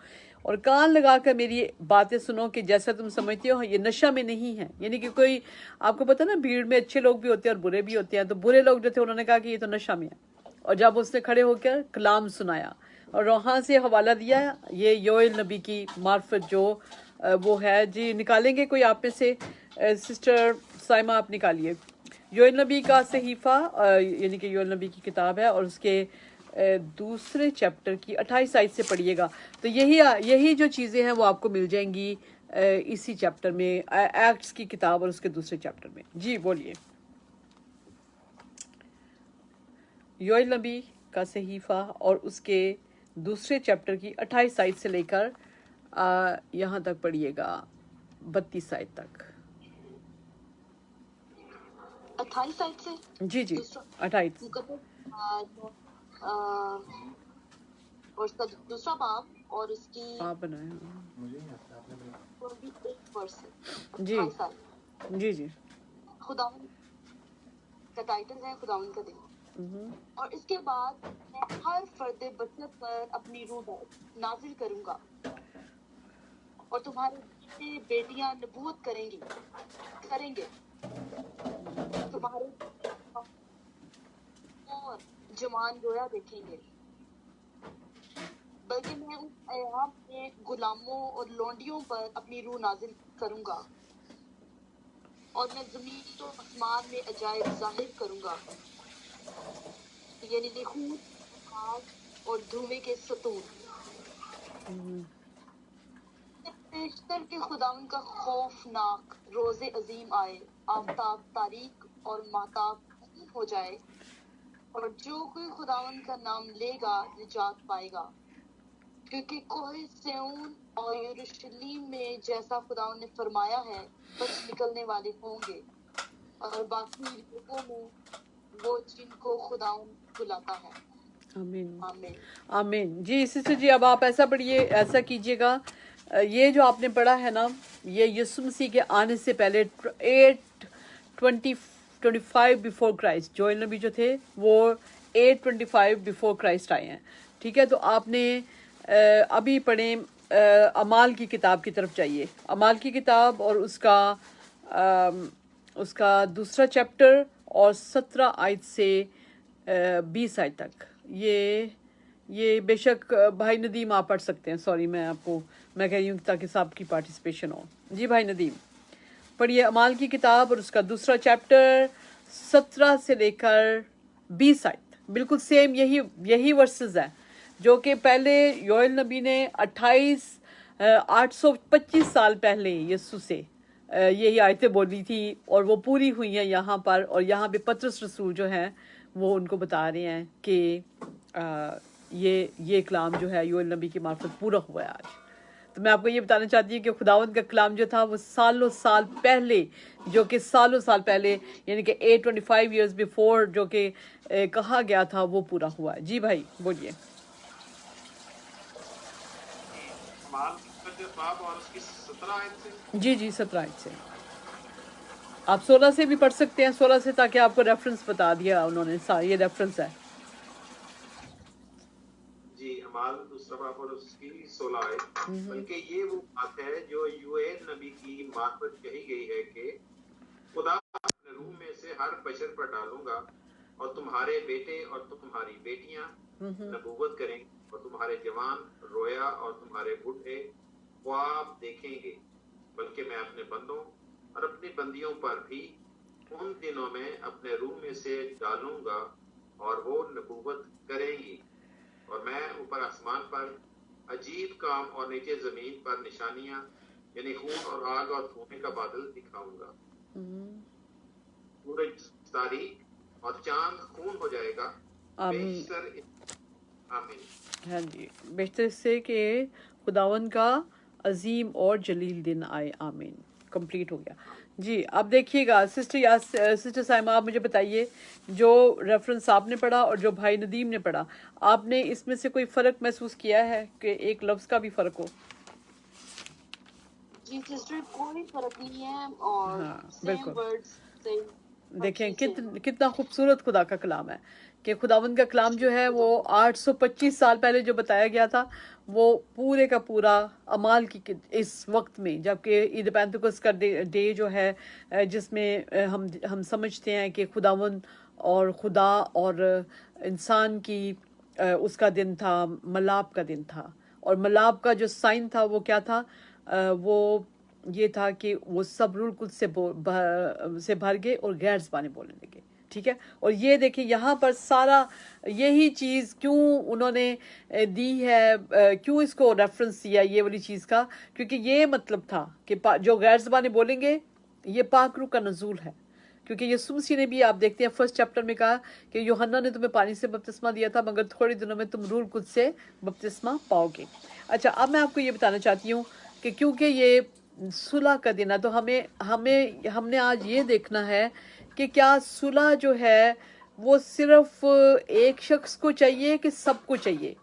और कान लगाकर मेरी बातें सुनो कि जैसा तुम समझते हो ये नशा में नहीं है। यानी कि कोई, आपको पता ना, भीड़ में अच्छे लोग भी होते हैं और बुरे भी होते हैं। तो बुरे लोग जो थे उन्होंने कहा कि ये तो नशा में है, और जब उसने खड़े होकर कलाम सुनाया और वहाँ से हवाला दिया, ये योएल नबी की मार्फत जो वो है, जी निकालेंगे कोई आप में से? सिस्टर साइमा आप निकालिए। योएल नबी का सहीफा, यानी कि योएल नबी की किताब है, और उसके दूसरे चैप्टर की 28 आयत से पढ़िएगा। तो यही जो चीज़ें हैं वो आपको मिल जाएंगी इसी चैप्टर में, एक्ट्स की किताब और उसके दूसरे चैप्टर में। जी बोलिए। योएल नबी का सहीफा और उसके दूसरे चैप्टर की 28 आयत से लेकर यहाँ तक पढ़िएगा 32 आयत तक। 28 आयत से? जी जी, 28। और उसका दूसरा बाब और उसकी आप बनाए वर्ष जी जी जी। खुदावंद का टाइटल है खुदावंद का दिन। और इसके बाद मैं हर फर्द बशर पर अपनी रूह नाजिल करूंगा और तुम्हारे बेटे बेटियां नबूवत करेंगे, तुम्हारे और जवान रोया देखेंगे। बल्कि मैं उस अयाम में गुलामों और लौंडियों पर अपनी रूह नाजिल करूंगा और मैं जमीन तो आसमान में अजायब जाहिर करूंगा, यानी खून, आग और धुएं के सतून। पेशतर के खुदावन का खौफनाक रोजे अजीम आए, आफताब तारीक और महताब हो जाए, और जो कोई खुदावन का नाम लेगा निजात पाएगा। क्योंकि कोई सिय्योन और यरूशलेम में जैसा खुदावन ने फरमाया है बस निकलने वाले होंगे, और बाकी लोगों में वो जिनको खुदावन बुलाता है। आमीन आमीन आमीन। जी सिस्टर जी, अब आप ऐसा पढ़िए, ऐसा कीजिएगा, ये जो आपने पढ़ा है ना, ये यीशु मसीह के आने से पहले 825 बिफोर क्राइस्ट, जोएल नबी जो थे वो 825 बिफोर क्राइस्ट आए हैं, ठीक है। तो आपने अभी पढ़े अमाल की किताब की तरफ जाइए, अमाल की किताब और उसका दूसरा चैप्टर और 17 आयत से 20 आयत तक। ये बेशक भाई नदीम आप पढ़ सकते हैं। सॉरी, मैं कह रही हूँ ताकि सब की पार्टिसिपेशन हो। जी भाई नदीम पढ़िए अमाल की किताब और उसका दूसरा चैप्टर 17 से लेकर 20 आयत। बिल्कुल सेम यही वर्सेस है जो कि पहले योएल नबी ने 825 साल पहले यीशु से यही आयतें बोली थी, और वो पूरी हुई हैं यहाँ पर। और यहाँ पे पतरस रसूल जो हैं वो उनको बता रहे हैं कि ये कलाम जो है योएल नबी की मार्फत पूरा हुआ है आज। तो मैं आपको ये बताना चाहती हूँ कि खुदावंद का कलाम जो था वो सालों साल पहले, यानी कि 825 ईयर्स बिफोर जो कि कहा गया था वो पूरा हुआ है। जी भाई बोलिए। जी 17 आयत से, आप 16 से भी पढ़ सकते हैं, 16 से, ताकि आपको रेफरेंस बता दिया उन्होंने, ये रेफरेंस है। जी अमाल दूसरा बाब और उसकी 16 आयत। बल्कि ये वो बात है जो योएल नबी की मार्फत कही गई है कि खुदा अपने रूह में से हर बशर पर डालूंगा और तुम्हारे बेटे और तुम्हारी बेटियां नबूवत करेंगे और तुम्हारे जवान रोया और तुम्हारे बूढ़े ख्वाब देखेंगे। बल्कि मैं अपने बंदों और अपनी बंदियों पर भी उन दिनों में अपने रूह में से डालूंगा और वो नबूवत करेंगी, और मैं ऊपर आसमान पर अजीब काम और नीचे जमीन पर निशानियां यानी खून और आग और धुएं का बादल दिखाऊंगा। सूरज तारीख और चांद खून हो जाएगा। आमीन। बेशतर आमीन। हाँ जी, बेहतर से कि खुदावन का अजीम और जलील दिन आए। आमीन। कंप्लीट हो गया जी। अब देखिएगा सिस्टर साइमा, आप मुझे बताइए, जो रेफरेंस आपने पढ़ा और जो भाई नदीम ने पढ़ा, आपने इसमें से कोई फ़र्क महसूस किया है कि एक लफ्ज़ का भी फ़र्क हो? जी सिस्टर, कोई फर्क नहीं है और हाँ, सेम बिल्कुल। वर्ड्स सेम देखें कितना खूबसूरत खुदा का कलाम है कि खुदावंद का कलाम जो है वो 825 साल पहले जो बताया गया था, वो पूरे का पूरा अमाल की इस वक्त में, जबकि ईद पेंतुकोस का डे जो है, जिसमें हम समझते हैं कि खुदावंद और खुदा और इंसान की उसका दिन था, मलाप का दिन था। और मलाप का जो साइन था वो क्या था? वो ये था कि वो सब रूल कुछ से भर गए और गैर ज़बानी बोलने लगे। ठीक है, और ये देखिए यहाँ पर सारा यही चीज़ क्यों उन्होंने दी है, क्यों इसको रेफरेंस दिया ये वाली चीज़ का, क्योंकि ये मतलब था कि जो गैर ज़बानी बोलेंगे ये पाक रूह का नज़ूल है। क्योंकि यीशु मसीह ने भी, आप देखते हैं फर्स्ट चैप्टर में कहा कि यूहन्ना ने तुम्हें पानी से बपतिस्मा दिया था, मगर थोड़े दिनों में तुम रूह कुछ से बपतिस्मा पाओगे। अच्छा, अब मैं आपको ये बताना चाहती हूँ कि क्योंकि ये सुलह का दिन है, तो हमने आज ये देखना है कि क्या सुलह जो है वो सिर्फ एक शख्स को चाहिए कि सबको चाहिए?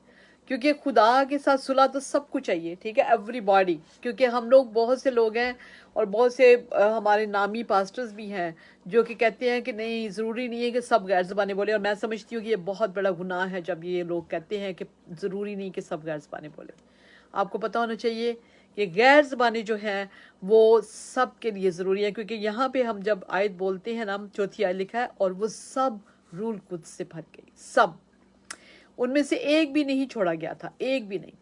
क्योंकि खुदा के साथ सुलह तो सबको चाहिए, ठीक है, एवरीबॉडी। क्योंकि हम लोग, बहुत से लोग हैं और बहुत से हमारे नामी पास्टर्स भी हैं जो कि कहते हैं कि नहीं, ज़रूरी नहीं है कि सब गैर ज़बानी बोले। और मैं समझती हूँ कि ये बहुत बड़ा गुनाह है जब ये लोग कहते हैं कि ज़रूरी नहीं कि सब गैर ज़बानी बोले। आपको पता होना चाहिए कि गैर ज़बानी जो है वो सब के लिए ज़रूरी है, क्योंकि यहाँ पे हम जब आयत बोलते हैं ना, चौथी आयत लिखा है, और वो सब रूल कुछ से भर गई, सब, उनमें से एक भी नहीं छोड़ा गया था, एक भी नहीं।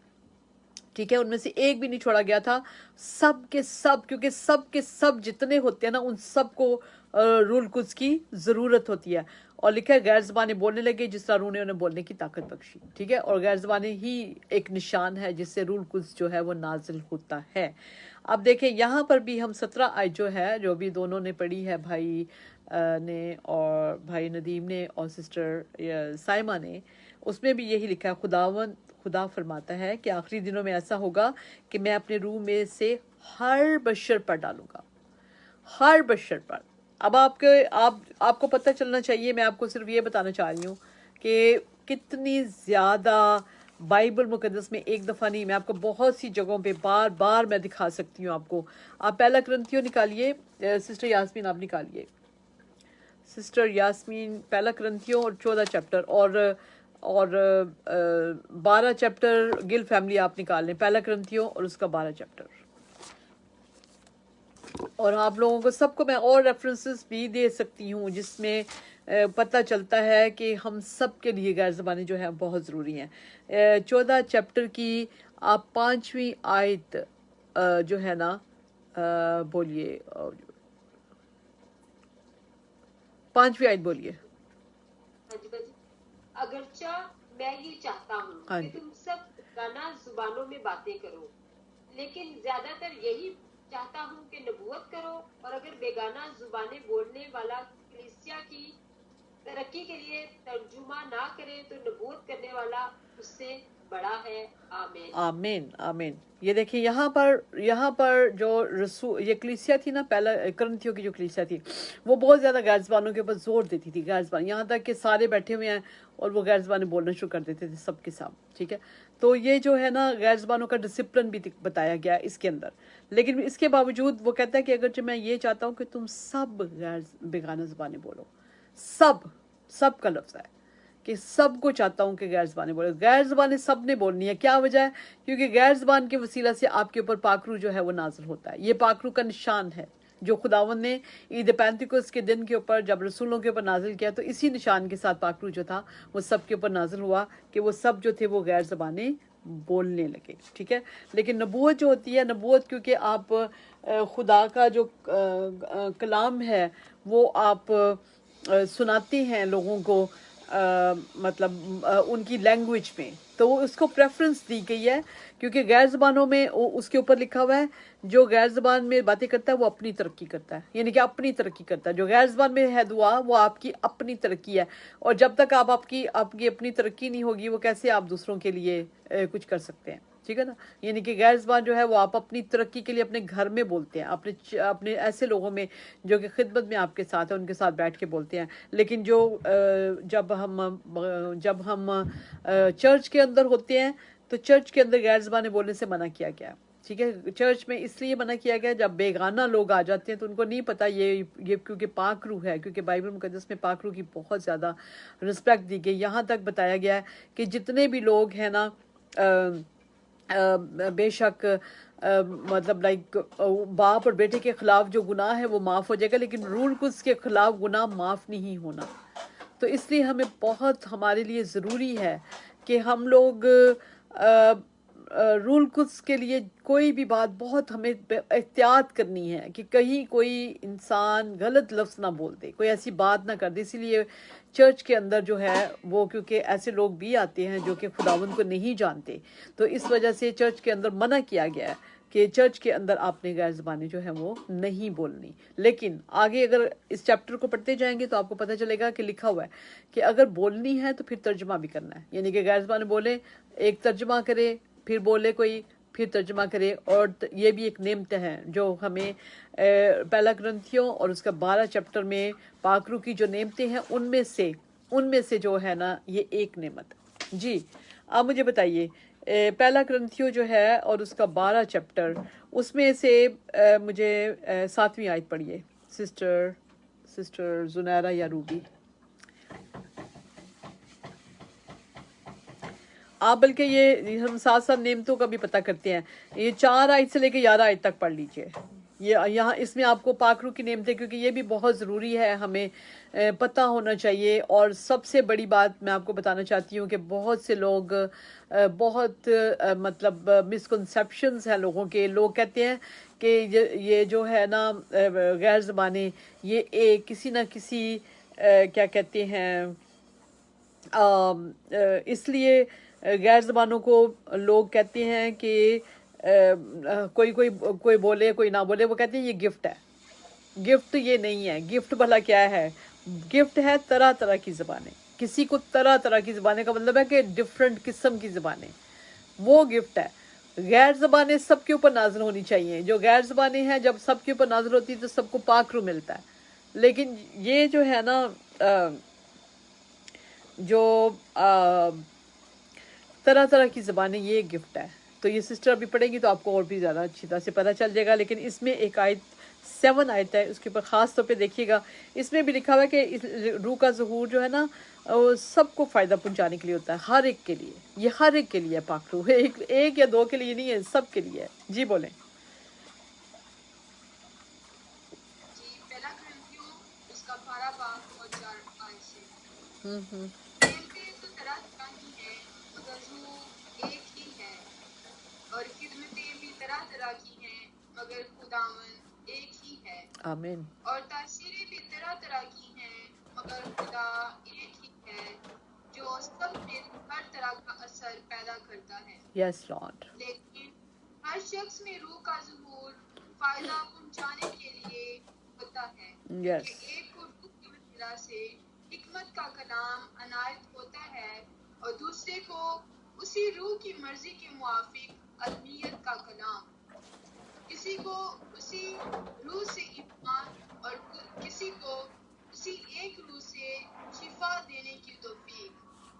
ठीक है, उनमें से एक भी नहीं छोड़ा गया था, सब के सब, क्योंकि सब के सब जितने होते हैं ना, उन सब को रूल कुछ की ज़रूरत होती है। और लिखा है गैर ज़बानी बोलने लगे जिस तरह रूह ने उन्हें बोलने की ताकत बख्शी। ठीक है, और गैर ज़बानी ही एक निशान है जिससे रूल कुछ जो है वो नाजिल होता है। अब देखें यहाँ पर भी हम 17 आयत जो है, जो भी दोनों ने पढ़ी है, भाई ने और भाई नदीम ने और सिस्टर साइमा ने, उसमें भी यही लिखा है, खुदा फरमाता है कि आखिरी दिनों में ऐसा होगा कि मैं अपने रूह में से हर बशर पर डालूंगा, हर बशर पर। अब आपको पता चलना चाहिए, मैं आपको सिर्फ ये बताना चाह रही हूँ कि कितनी ज़्यादा बाइबल मुकद्दस में एक दफ़ा नहीं, मैं आपको बहुत सी जगहों पे बार बार मैं दिखा सकती हूँ आपको। आप पहला करंथियों निकालिए, सिस्टर यास्मीन आप निकालिए, सिस्टर यास्मीन, पहला करंथियों और 14 चैप्टर और 12 चैप्टर गिल फैमिली आप निकाल लें, पहला करंथियों और उसका 12 चैप्टर। और आप लोगों को सबको मैं और रेफरेंसेस भी दे सकती हूँ जिसमें पता चलता है कि हम सब के लिए गैर ज़बानी जो है बहुत ज़रूरी है। 14 चैप्टर की आप 5वीं आयत जो है ना, बोलिए, 5वीं आयत बोलिए। अगरचा मैं ये चाहता हूँ हाँ कि जी। तुम सब गाना जुबानों में बातें करो, लेकिन ज्यादातर यही चाहता हूँ कि नबूवत करो। और अगर बेगाना जुबानें बोलने वाला कलीसिया की तरक्की के लिए तर्जुमा ना करे तो नबूवत करने वाला उससे बड़ा है। आमीन। आमीन आमीन। ये देखिए यहाँ पर जो ये कलीसिया थी ना, पहला करंथियों की जो कलीसिया थी, वो बहुत ज़्यादा गैर ज़बानों के ऊपर जोर देती थी, गैर ज़बान, यहाँ तक कि सारे बैठे हुए हैं और वो गैर ज़बानी बोलना शुरू कर देते थे सबके साथ। ठीक है, तो ये जो है ना गैर ज़बानों का डिसिप्लिन भी बताया गया इसके अंदर। लेकिन इसके बावजूद वो कहता है कि अगर जो मैं ये चाहता हूँ कि तुम सब गैर बेगाना ज़बानी बोलो, सब का लफ्ज़ है कि सबको चाहता हूँ कि गैर ज़बानी बोले। गैर ज़बानी सब ने बोलनी है। क्या वजह है? क्योंकि गैर ज़बान के वसीला से आपके ऊपर पाकरू जो है वो नाजिल होता है। ये पाकरू का निशान है जो खुदावंद ने ईद पेंतिकोस के दिन के ऊपर जब रसूलों के ऊपर नाजिल किया, तो इसी निशान के साथ पाकरू जो था वो सब के ऊपर नाजिल हुआ कि वो सब जो थे वो गैर ज़बानी बोलने लगे। ठीक है, लेकिन नबूवत जो होती है, नबूवत क्योंकि आप खुदा का जो कलाम है वो आप सुनाते हैं लोगों को, मतलब उनकी लैंग्वेज में, तो वो उसको प्रेफरेंस दी गई है, क्योंकि गैर ज़बानों में उसके ऊपर लिखा हुआ है जो गैर ज़बान में बातें करता है वो अपनी तरक्की करता है, यानी कि अपनी तरक्की करता है। जो गैर ज़बान में है दुआ वो आपकी अपनी तरक्की है, और जब तक आप आपकी आपकी अपनी तरक्की नहीं होगी वो कैसे आप दूसरों के लिए कुछ कर सकते हैं, ठीक है ना। यानी कि गैर ज़बान जो है वो आप अपनी तरक्की के लिए अपने घर में बोलते हैं, अपने ऐसे लोगों में जो कि खिदमत में आपके साथ है उनके साथ बैठ के बोलते हैं। लेकिन जो जब हम चर्च के अंदर होते हैं तो चर्च के अंदर गैर ज़बानें बोलने से मना किया गया, ठीक है। चर्च में इसलिए मना किया गया, जब बेगाना लोग आ जाते हैं तो उनको नहीं पता ये क्योंकि पाक रूह है, क्योंकि बाइबल मुकद्दस में पाक रूह की बहुत ज़्यादा रिस्पेक्ट दी गई। यहाँ तक बताया गया है कि जितने भी लोग हैं ना बेशक मतलब लाइक बाप और बेटे के खिलाफ जो गुनाह है वो माफ़ हो जाएगा, लेकिन रूल कुछ के खिलाफ गुनाह माफ़ नहीं होना। तो इसलिए हमें बहुत हमारे लिए ज़रूरी है कि हम लोग रूल कुछ के लिए कोई भी बात बहुत हमें एहतियात करनी है कि कहीं कोई इंसान गलत लफ्ज़ ना बोल दे, कोई ऐसी बात ना कर दे। इसीलिए चर्च के अंदर जो है वो, क्योंकि ऐसे लोग भी आते हैं जो कि खुदावंद को नहीं जानते, तो इस वजह से चर्च के अंदर मना किया गया है कि चर्च के अंदर आपने गैर ज़बानी जो है वो नहीं बोलनी। लेकिन आगे अगर इस चैप्टर को पढ़ते जाएंगे तो आपको पता चलेगा कि लिखा हुआ है कि अगर बोलनी है तो फिर तर्जमा भी करना है, यानी कि गैर ज़बानी बोले, एक तर्जमा करे, फिर बोले कोई, फिर तर्जमा करे। और ये भी एक नेमत है जो हमें पहला कुरिन्थियों और उसका 12 चैप्टर में पाकरू की जो नेमतें हैं उनमें से जो है ना ये एक नेमत। जी आप मुझे बताइए, पहला कुरिन्थियों जो है और उसका 12 चैप्टर, उसमें से मुझे 7वीं आयत पढ़िए सिस्टर जुनैरा या रूबी। आप बल्कि ये हम साथ साथ नेमतों का भी पता करते हैं। ये 4 आयत से लेकर 11 आयत तक पढ़ लीजिए। ये यहाँ इसमें आपको पाकरू की नेमतें, क्योंकि ये भी बहुत ज़रूरी है, हमें पता होना चाहिए। और सबसे बड़ी बात मैं आपको बताना चाहती हूँ कि बहुत से लोग बहुत मतलब मिसकंसेप्शंस हैं लोगों के। लोग कहते हैं कि ये जो है ना गैर ज़बानें ये किसी न किसी क्या कहते हैं इसलिए गैर ज़बानों को लोग कहते हैं कि कोई बोले कोई ना बोले, वो कहते हैं ये गिफ्ट है। गिफ्ट ये नहीं है। गिफ्ट भला क्या है? गिफ्ट है तरह तरह की ज़बानें। किसी को तरह तरह की ज़बानें का मतलब है कि डिफरेंट किस्म की ज़बानें, वो गिफ्ट है। गैर ज़बानें सबके ऊपर नाज़िल होनी चाहिए। जो गैर ज़बानें हैं जब सबके ऊपर नाज़िल होती है तो सबको पाकरू मिलता है। लेकिन ये जो है ना जो तरह तरह की ज़बानें, ये गिफ्ट है। तो ये सिस्टर अभी पढ़ेंगी तो आपको और भी ज़्यादा अच्छी तरह से पता चल जाएगा। लेकिन इसमें एक आयत 7 आयत है, उसके ऊपर ख़ास तौर पे देखिएगा। इसमें भी लिखा हुआ है कि इस रूह का ज़हूर जो है ना वो सबको फ़ायदा पहुंचाने के लिए होता है, हर एक के लिए। ये हर एक के लिए है पाक रूह, एक या दो के लिए नहीं है, सब के लिए है। जी बोलें। जी पहला कुरिन्थियों उसका 12 बाब और 4 आयत से। हम्म। नेमतें तो तरह तरह की हैं मगर रूह एक ही है, और खिदमतें भी तरह तरह की हैं मगर खुदावन एक ही है, आमीन। और तासीरें भी तरह तरह की हैं मगर खुदा एक ही है जो सब में हर तरह का असर पैदा करता है। Yes Lord. लेकिन हर शख्स में रूह का ज़हूर फायदा पहुंचाने के लिए होता है यस। कि एक को रूह की वसीला से हिकमत का कलाम अनायत होता है और दूसरे को उसी रूह की मर्जी के मुआफिक अदमियत का कलाम। किसी को उसी रूह से ईमान और किसी को उसी एक रूह से शिफा देने की तौफीक,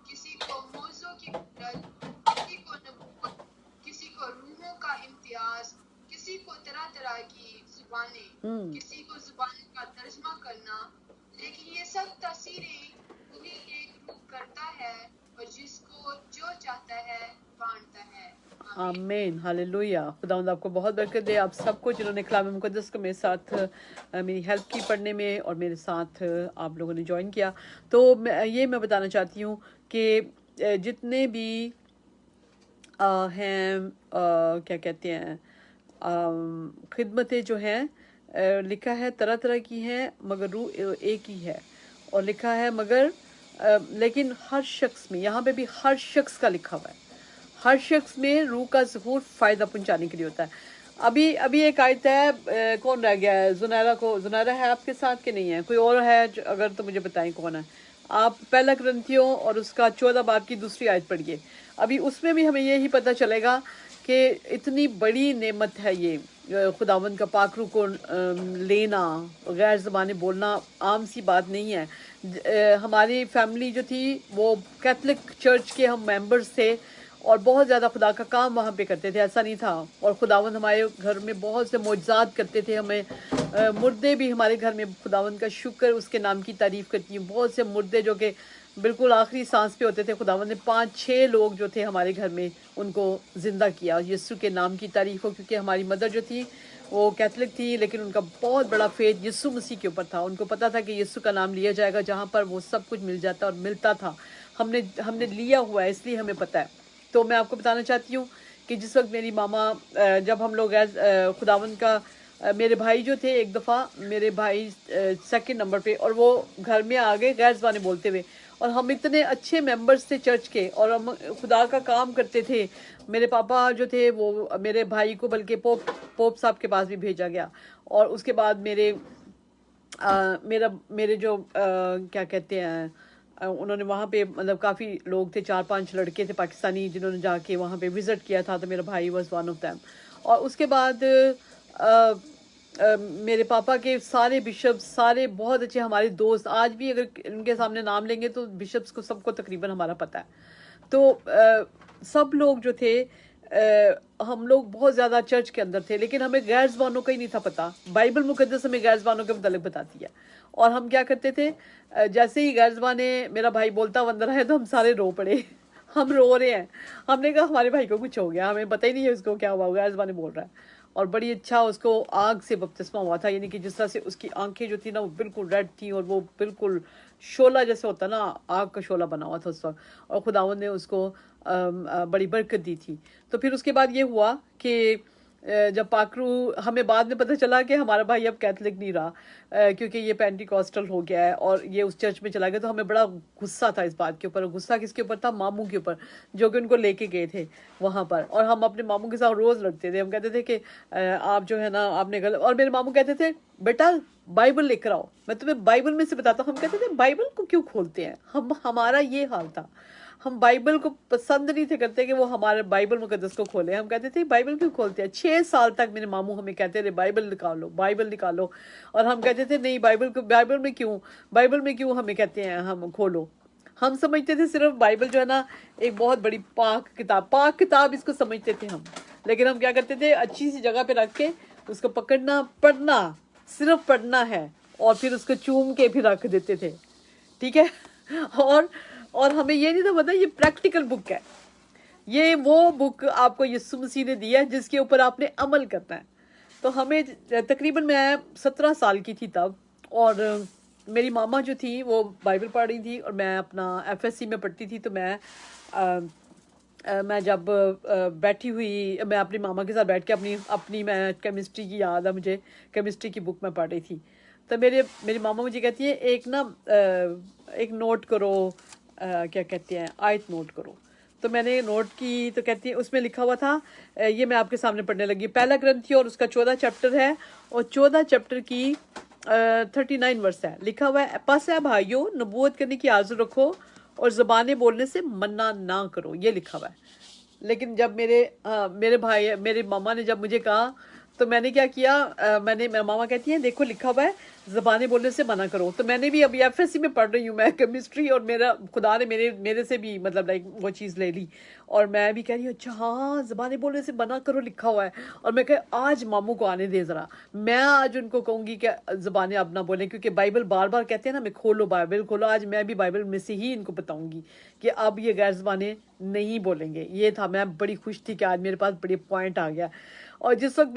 किसी को मौज़ों की कुदरत, किसी को नबूवत, किसी को रूहों का इम्तियाज, किसी को तरह तरह की जुबानें, किसी को जुबान का तर्जमा करना। लेकिन ये सब तासीरें वही एक रूह करता है और जिसको जो चाहता है बांटता है। आमीन, हालेलुया। खुदावंद आपको बहुत बरकत दे। आप सबको जिन्होंने कलाम मुकद्दस को मेरे साथ मेरी हेल्प की पढ़ने में और मेरे साथ आप लोगों ने ज्वाइन किया। तो मैं बताना चाहती हूँ कि जितने भी हैं क्या कहते हैं खिदमतें जो हैं लिखा है तरह तरह की हैं मगर रूह एक ही है। और लिखा है मगर लेकिन हर शख्स में, यहाँ पे भी हर शख्स का लिखा हुआ है, हर शख्स में रूह का ज़हूर फ़ायदा पहुंचाने के लिए होता है। अभी अभी एक आयत है, कौन रह गया है? जुनैरा है आपके साथ कि नहीं है? कोई और है अगर तो मुझे बताएं कौन है। आप पहला ग्रंथियों और उसका 14 बाब की दूसरी आयत पढ़िए। अभी उसमें भी हमें यही पता चलेगा कि इतनी बड़ी नेमत है ये, खुदावंद का पाकरू को लेना, गैर ज़बानें बोलना आम सी बात नहीं है। हमारी फैमिली जो थी वो कैथलिक चर्च के हम मेंबर्स थे और बहुत ज़्यादा खुदा का काम वहाँ पे करते थे, ऐसा नहीं था। और खुदावंद हमारे घर में बहुत से मौजज़ात करते थे, हमें मुर्दे भी हमारे घर में, खुदावंद का शुक्र, उसके नाम की तारीफ़ करती हूँ। बहुत से मुर्दे जो कि बिल्कुल आखिरी सांस पे होते थे, खुदावंद ने 5-6 लोग जो थे हमारे घर में उनको ज़िंदा किया। यीशु के नाम की तारीफ़ हो, क्योंकि हमारी मदर जो थी वो कैथलिक थी, लेकिन उनका बहुत बड़ा फेथ यीशु मसीह के ऊपर था। उनको पता था कि यीशु का नाम लिया जाएगा जहाँ पर वो सब कुछ मिल जाता और मिलता था। हमने लिया हुआ है, इसलिए हमें पता है। तो मैं आपको बताना चाहती हूँ कि जिस वक्त मेरी मामा, जब हम लोग खुदावंद का, मेरे भाई जो थे, एक दफ़ा मेरे भाई सेकंड नंबर पे, और वो घर में आ गए गैर ज़बानें बोलते हुए, और हम इतने अच्छे मेंबर्स थे चर्च के और हम खुदा का काम करते थे। मेरे पापा जो थे वो मेरे भाई को बल्कि पोप साहब के पास भी भेजा गया, और उसके बाद मेरे जो क्या कहते हैं, उन्होंने वहाँ पे मतलब काफ़ी लोग थे, 4-5 लड़के थे पाकिस्तानी जिन्होंने जाके वहाँ पे विज़िट किया था, तो मेरा भाई वाज वन ऑफ दैम। और उसके बाद मेरे पापा के सारे बिशप्स, सारे बहुत अच्छे हमारे दोस्त, आज भी अगर उनके सामने नाम लेंगे तो बिशप्स को सबको तकरीबन हमारा पता है। तो सब लोग जो थे, हम लोग बहुत ज़्यादा चर्च के अंदर थे, लेकिन हमें गैर ज़बानों का ही नहीं था पता। बाइबल मुकद्दस हमें गैर ज़बानों के मतलब बताती है। और हम क्या करते थे, जैसे ही गैर ज़बानें मेरा भाई बोलता अंदर है तो हम सारे रो पड़े। हम रो रहे हैं, हमने कहा हमारे भाई को कुछ हो गया, हमें पता ही नहीं है उसको क्या हुआ, गैर ज़बानें बोल रहा है। और बड़ी अच्छा उसको आग से बपतिस्मा हुआ था, यानी कि जिस तरह से उसकी आंखें जो थी ना वो बिल्कुल रेड थी, और वो बिल्कुल शोला जैसे होता ना, आग का शोला बना हुआ था उस वक्त, और खुदावंद ने उसको बड़ी बरकत दी थी। तो फिर उसके बाद ये हुआ कि जब पाकरू, हमें बाद में पता चला कि हमारा भाई अब कैथलिक नहीं रहा, क्योंकि ये पेंटिकॉस्टल हो गया है और ये उस चर्च में चला गया। तो हमें बड़ा गुस्सा था इस बात के ऊपर। गुस्सा किसके ऊपर था? मामू के ऊपर, जो कि उनको लेके गए थे वहाँ पर। और हम अपने मामू के साथ रोज़ लड़ते थे, हम कहते थे कि आप जो है ना आपने गलत, और मेरे मामू कहते थे बेटा बाइबल लेकर आओ, मैं तुम्हें बाइबल में से बताता हूँ। हम कहते थे बाइबल को क्यों खोलते हैं, हमारा ये हाल था। हम बाइबल को पसंद नहीं थे करते कि वो हमारे बाइबल मुकद्दस को खोले। हम कहते थे बाइबल क्यों खोलते हैं। 6 साल तक मेरे मामू हमें कहते थे बाइबल निकालो, बाइबल निकालो, और हम कहते थे नहीं, बाइबल में क्यों हमें कहते हैं हम खोलो। हम समझते थे सिर्फ बाइबल जो है ना एक बहुत बड़ी पाक किताब इसको समझते थे हम। लेकिन हम क्या करते थे, अच्छी सी जगह पे रख के उसको पकड़ना, पढ़ना, सिर्फ पढ़ना है, और फिर उसको चूम के फिर रख देते थे, ठीक है। और हमें ये नहीं था पता ये प्रैक्टिकल बुक है, ये वो बुक आपको यीशु मसीह ने दी है जिसके ऊपर आपने अमल करना है। तो हमें तकरीबन, मैं 17 साल की थी तब, और मेरी मामा जो थी वो बाइबल पढ़ रही थी और मैं अपना FSC में पढ़ती थी। तो मैं जब बैठी हुई, मैं अपनी मामा के साथ बैठ के अपनी मैं केमिस्ट्री की याद है मुझे, केमिस्ट्री की बुक मैं पढ़ रही थी। तो मेरी मामा मुझे कहती है एक नोट करो, क्या कहते हैं, आयत नोट करो। तो मैंने नोट की, तो कहती है उसमें लिखा हुआ था, ये मैं आपके सामने पढ़ने लगी। पहला ग्रंथी और उसका 14 चैप्टर है, और 14 चैप्टर की 39 वर्स है। लिखा हुआ है, पस है भाइयों, नबूवत करने की आरज़ू रखो और ज़बानें बोलने से मना ना करो, ये लिखा हुआ है। लेकिन जब मेरे मामा ने जब मुझे कहा, तो मैंने क्या किया, मेरा मामा कहती है देखो लिखा हुआ है ज़बानें बोलने से मना करो। तो मैंने भी अभी FSC में पढ़ रही हूँ मैं केमिस्ट्री, और मेरा खुदा ने मेरे से भी मतलब लाइक वो चीज़ ले ली, और मैं भी कह रही हूँ अच्छा हाँ ज़बानें बोलने से मना करो लिखा हुआ है। और मैं कह आज मामू को आने दे ज़रा, मैं आज उनको कहूँगी कि ज़बानें अब ना बोलें, क्योंकि बाइबल बार बार कहते हैं ना मैं खोलो बाइबल खोलो। आज मैं भी बाइबल में से ही इनको बताऊँगी कि अब ये गैर ज़बानें नहीं बोलेंगे। ये था, मैं बड़ी खुश थी कि आज मेरे पास बड़ी पॉइंट आ गया। और जिस वक्त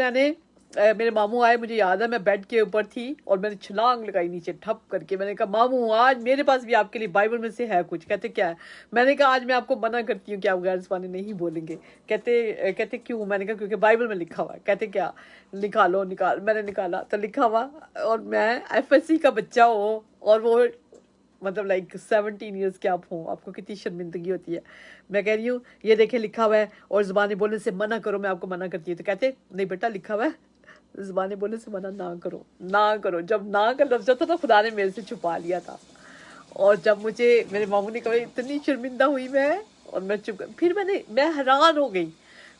मेरे मामू आए, मुझे याद है मैं बेड के ऊपर थी और मैंने छलांग लगाई नीचे ठप करके। मैंने कहा मामू आज मेरे पास भी आपके लिए बाइबल में से है कुछ। कहते क्या है? मैंने कहा आज मैं आपको मना करती हूँ कि आप गैर ज़बानें नहीं बोलेंगे। कहते क्यों? मैंने कहा क्योंकि बाइबल में लिखा हुआ है। कहते क्या? निकालो। मैंने निकाला तो लिखा हुआ, और मैं FSC का बच्चा हो, और वो मतलब लाइक 17 ईयर्स के आप हों, आपको कितनी शर्मिंदगी होती है। मैं कह रही हूँ ये देखे लिखा हुआ है और ज़ुबानी बोलने से मना करो, मैं आपको मना करती हूँ तो कहते नहीं बेटा लिखा हुआ है, ज़ुबानी बोलने से मना ना करो, ना करो। जब ना का लफ्ज़ था तो खुदा ने मेरे से छुपा लिया था। और जब मुझे मेरे मामू ने कहा, इतनी शर्मिंदा हुई मैं, और मैं चुप, फिर मैं हैरान हो गई।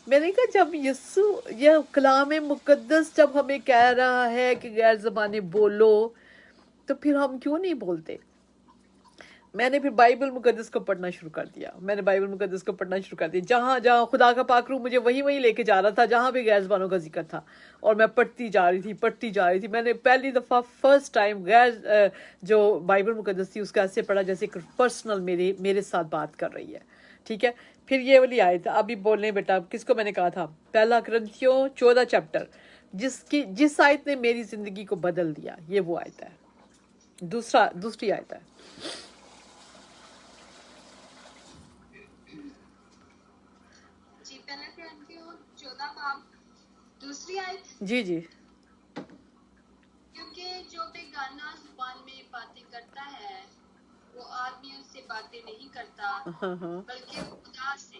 मैंने कहा जब यीशु ये कलाम मुकद्दस जब हमें कह रहा है कि गैर ज़बानी बोलो, तो फिर हम क्यों नहीं बोलते। मैंने फिर बाइबल मुकद्दस को पढ़ना शुरू कर दिया। मैंने बाइबल मुकद्दस को पढ़ना शुरू कर दिया, जहाँ जहाँ खुदा का पाक रूह मुझे वहीं लेके जा रहा था जहाँ भी गैर ज़बानों का जिक्र था, और मैं पढ़ती जा रही थी। मैंने पहली दफ़ा फर्स्ट टाइम गैर जो बाइबल मुकद्दस थी उसका ऐसे पढ़ा जैसे एक पर्सनल मेरे साथ बात कर रही है। ठीक है, फिर ये वाली आयत अभी बोलने बेटा, किसको मैंने कहा था, पहला कुरिन्थियों 14 चैप्टर, जिस आयत ने मेरी ज़िंदगी को बदल दिया, ये वो आयत है। दूसरी आयत है। जी, पहला कुरिन्थियों 14 बाब दूसरी आयत। जी जी। क्योंकि जो बेगाना जुबान में बातें करता है वो आदमियों से बातें नहीं करता हाँ हाँ। बल्कि खुदा से,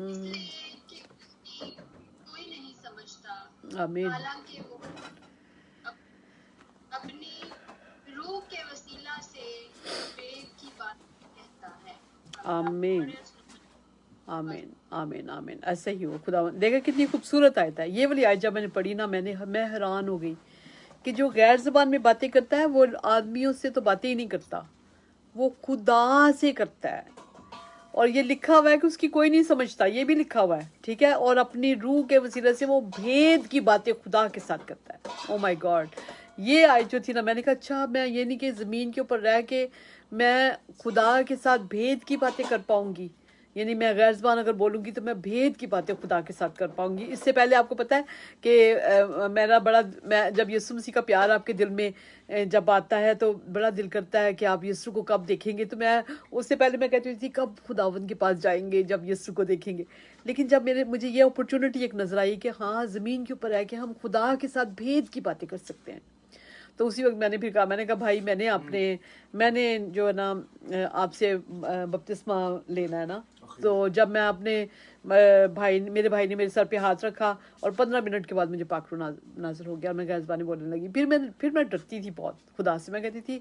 इसलिए कि उसकी कोई नहीं समझता। आमीन। हालांकि वो अपनी रूह के वसीला से वेद की बात कहता है। आमीन आमीन आमीन आमीन। ऐसे ही हो खुदा। देखा कितनी खूबसूरत आयत है ये वाली आयत। जब मैंने पढ़ी ना, मैं हैरान हो गई कि जो गैर ज़बान में बातें करता है वो आदमियों से तो बातें ही नहीं करता, वो खुदा से करता है। और ये लिखा हुआ है कि उसकी कोई नहीं समझता, ये भी लिखा हुआ है। ठीक है, और अपनी रूह के वसीले से वो भेद की बातें खुदा के साथ करता है। ओ माय गॉड, ये आयत जो थी ना, मैंने कहा अच्छा, मैं ये नहीं कि ज़मीन के ऊपर रह के मैं खुदा के साथ भेद की बातें कर पाऊंगी, यानी मैं गैर ज़बान अगर बोलूँगी तो मैं भेद की बातें खुदा के साथ कर पाऊंगी। इससे पहले आपको पता है कि मैं जब यीशु मसीह का प्यार आपके दिल में जब आता है तो बड़ा दिल करता है कि आप यीशु को कब देखेंगे। तो मैं उससे पहले मैं कहती थी कब खुदावंद के पास जाएंगे जब यीशु को देखेंगे। लेकिन जब मुझे ये अपॉर्चुनिटी एक नज़र आई कि हाँ, ज़मीन के ऊपर है कि हम खुदा के साथ भेद की बातें कर सकते हैं, तो उसी वक्त मैंने फिर कहा, मैंने कहा भाई मैंने जो है ना आपसे बपतिस्मा लेना है ना। तो जब मैं अपने मेरे भाई ने मेरे सर पे हाथ रखा और 15 मिनट के बाद मुझे पाकरू नाज़र हो गया और मैं गैर ज़बानी बोलने लगी। फिर मैं डरती थी बहुत खुदा से। मैं कहती थी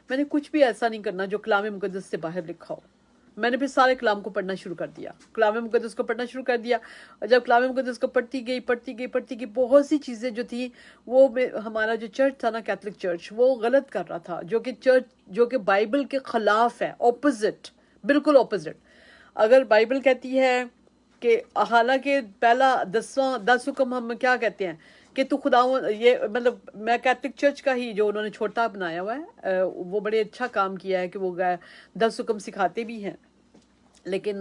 मैंने कुछ भी ऐसा नहीं करना जो कलाम मुकद्दस से बाहर लिखा हो। मैंने फिर सारे कलाम को पढ़ना शुरू कर दिया, कलाम मुकद्दस को पढ़ना शुरू कर दिया। और जब कलाम मुकद्दस को पढ़ती गई, बहुत सी चीज़ें जो थी वो हमारा जो चर्च था ना, कैथलिक चर्च, वो गलत कर रहा था, जो कि बाइबल के ख़िलाफ़ है, ऑपोजिट, बिल्कुल ऑपोजिट। अगर बाइबल कहती है कि हालांकि पहला 10 हुक्म हम क्या कहते हैं कि तू खुदा, ये मतलब मैं कैथलिक चर्च का ही जो उन्होंने छोटा बनाया हुआ है वो बड़े अच्छा काम किया है कि वो 10 हुक्म सिखाते भी हैं। लेकिन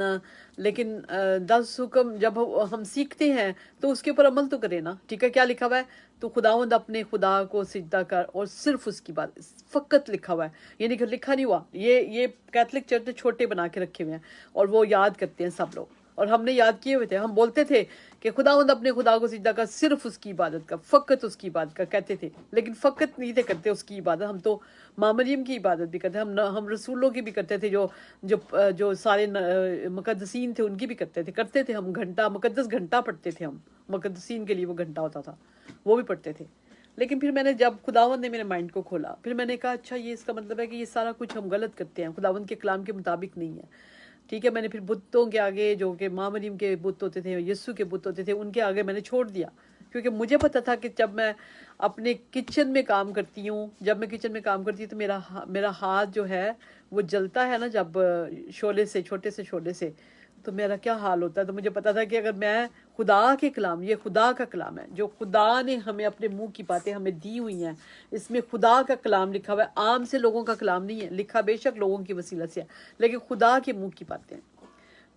10 हुक्म जब हम सीखते हैं तो उसके ऊपर अमल तो करें ना। ठीक है, क्या लिखा हुआ है, तो खुदावंद अपने खुदा को सिजदा कर और सिर्फ उसकी बात, फ़कत लिखा हुआ है, यानी कि लिखा नहीं हुआ। ये कैथलिक चर्च ने छोटे बना के रखे हुए हैं और वो याद करते हैं सब लोग, और हमने याद किए हुए थे। हम बोलते थे कि खुदावंद अपने खुदा को सिजदा कर, सिर्फ उसकी इबादत का, फ़कत उसकी इबादत का कहते थे। लेकिन फ़कत नहीं थे करते उसकी इबादत, हम तो माँ मरियम की इबादत भी करते, हम रसूलों की भी करते थे, जो सारे मुकद्दसीन थे उनकी भी करते थे। हम मुकद्दस घंटा पढ़ते थे, हम मुकद्दसीन के लिए वो घंटा होता था वो भी पढ़ते थे। लेकिन फिर मैंने जब खुदावंद ने मेरे माइंड को खोला, फिर मैंने कहा अच्छा, ये इसका मतलब है कि ये सारा कुछ हम गलत करते हैं, खुदावंद के कलाम के मुताबिक नहीं है। ठीक है, मैंने फिर बुतों के आगे, जो कि माँ मरियम के बुत होते थे, यीशु के बुत होते थे, उनके आगे मैंने छोड़ दिया। क्योंकि मुझे पता था कि जब मैं अपने किचन में काम करती हूँ, तो मेरा हाथ जो है वो जलता है ना, जब शोले से, छोटे से शोले से, तो मेरा क्या हाल होता है। तो मुझे पता था कि अगर मैं खुदा के कलाम, ये खुदा का कलाम है, जो खुदा ने हमें अपने मुंह की बातें हमें दी हुई हैं, इसमें खुदा का कलाम लिखा हुआ है, आम से लोगों का कलाम नहीं है, लिखा बेशक लोगों की वसीला से है, लेकिन खुदा के मुंह की बातें हैं।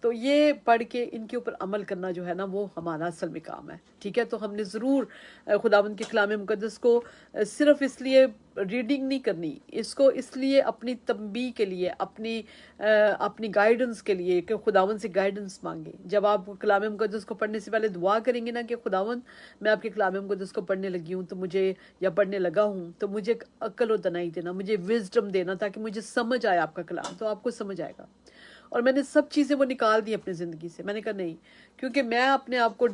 तो ये पढ़ के इनके ऊपर अमल करना जो है ना वो हमारा असल में काम है, ठीक है। तो हमने ज़रूर खुदावंद के कलाम मुक़द्दस को सिर्फ इसलिए रीडिंग नहीं करनी, इसको इसलिए अपनी तंबी के लिए, अपनी गाइडेंस के लिए कि खुदावंद से गाइडेंस मांगे। जब आप कलाम मुक़द्दस को पढ़ने से पहले दुआ करेंगे ना कि खुदावंद मैं आपके कलाम मुक़द्दस को पढ़ने लगी हूँ तो मुझे, या पढ़ने लगा हूँ तो मुझे अक्ल और दनाई देना, मुझे विजडम देना ताकि मुझे समझ आए आपका कलाम, तो आपको समझ आएगा। और मैंने सब चीज़ें वो निकाल दी अपनी ज़िंदगी से। मैंने कहा नहीं, क्योंकि मैं अपने आप को,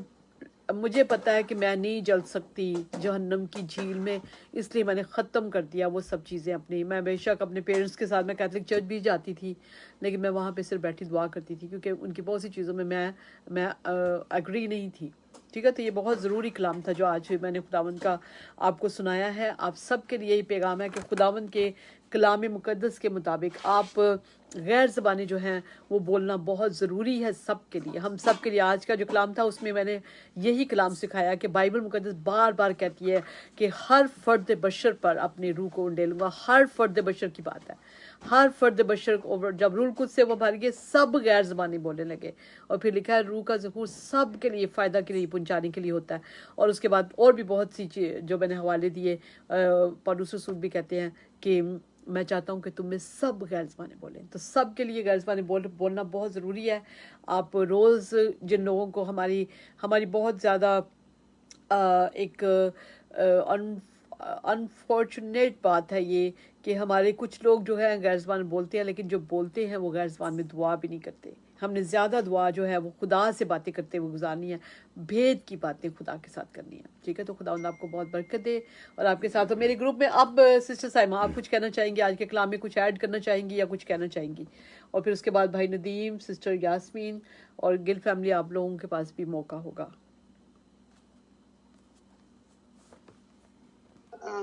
मुझे पता है कि मैं नहीं जल सकती जहन्नम की झील में, इसलिए मैंने ख़त्म कर दिया वो सब चीज़ें अपनी। मैं बेशक अपने पेरेंट्स के साथ मैं कैथलिक चर्च भी जाती थी, लेकिन मैं वहाँ पे सिर्फ बैठी दुआ करती थी क्योंकि उनकी बहुत सी चीज़ों में मैं एग्री नहीं थी, ठीक है। तो ये बहुत ज़रूरी कलाम था जो आज मैंने खुदावंद का आपको सुनाया है। आप सब के लिए यही पैगाम है कि खुदावंद के कलाम मुक़द्दस के मुताबिक आप गैर ज़बानी जो हैं वो बोलना बहुत ज़रूरी है सब के लिए, हम सब के लिए। आज का जो कलाम था उसमें मैंने यही कलाम सिखाया कि बाइबल मुक़द्दस बार बार कहती है कि हर फ़र्द बशर पर अपनी रूह को उंडेलूँगा। हर फ़र्द बशर की बात है, हर फ़र्द बशर को जब रूह कुछ से वो भर गए सब गैर ज़बानी बोलने लगे। और फिर लिखा है रूह का ज़हूर सब के लिए फ़ायदा के लिए पहुँचाने के लिए होता है। और उसके बाद और भी बहुत सी चीज़ जो मैंने हवाले दिए, पौलुस रसूल भी कहते हैं कि मैं चाहता हूँ कि तुम में सब गैर ज़बानी बोलें। तो सब के लिए गैर ज़बानी बोलना बहुत ज़रूरी है। आप रोज़ जिन लोगों को हमारी बहुत ज़्यादा एक अनफॉर्चुनेट बात है ये कि हमारे कुछ लोग जो है गैर ज़बान बोलते हैं, लेकिन जो बोलते हैं वो गैर ज़बान में दुआ भी नहीं करते। हमने ज़्यादा दुआ जो है वो खुदा से बातें करते हुए गुजारनी है, भेद की बातें खुदा के साथ करनी है, ठीक है। तो खुदावंद आपको बहुत बरकत दे और आपके साथ हो। मेरे ग्रुप में अब सिस्टर साइमा आप कुछ कहना चाहेंगी, आज के कलाम में कुछ ऐड करना चाहेंगी या कुछ कहना चाहेंगी? और फिर उसके बाद भाई नदीम, सिस्टर यास्मीन और गिल फैमिली, आप लोगों के पास भी मौका होगा।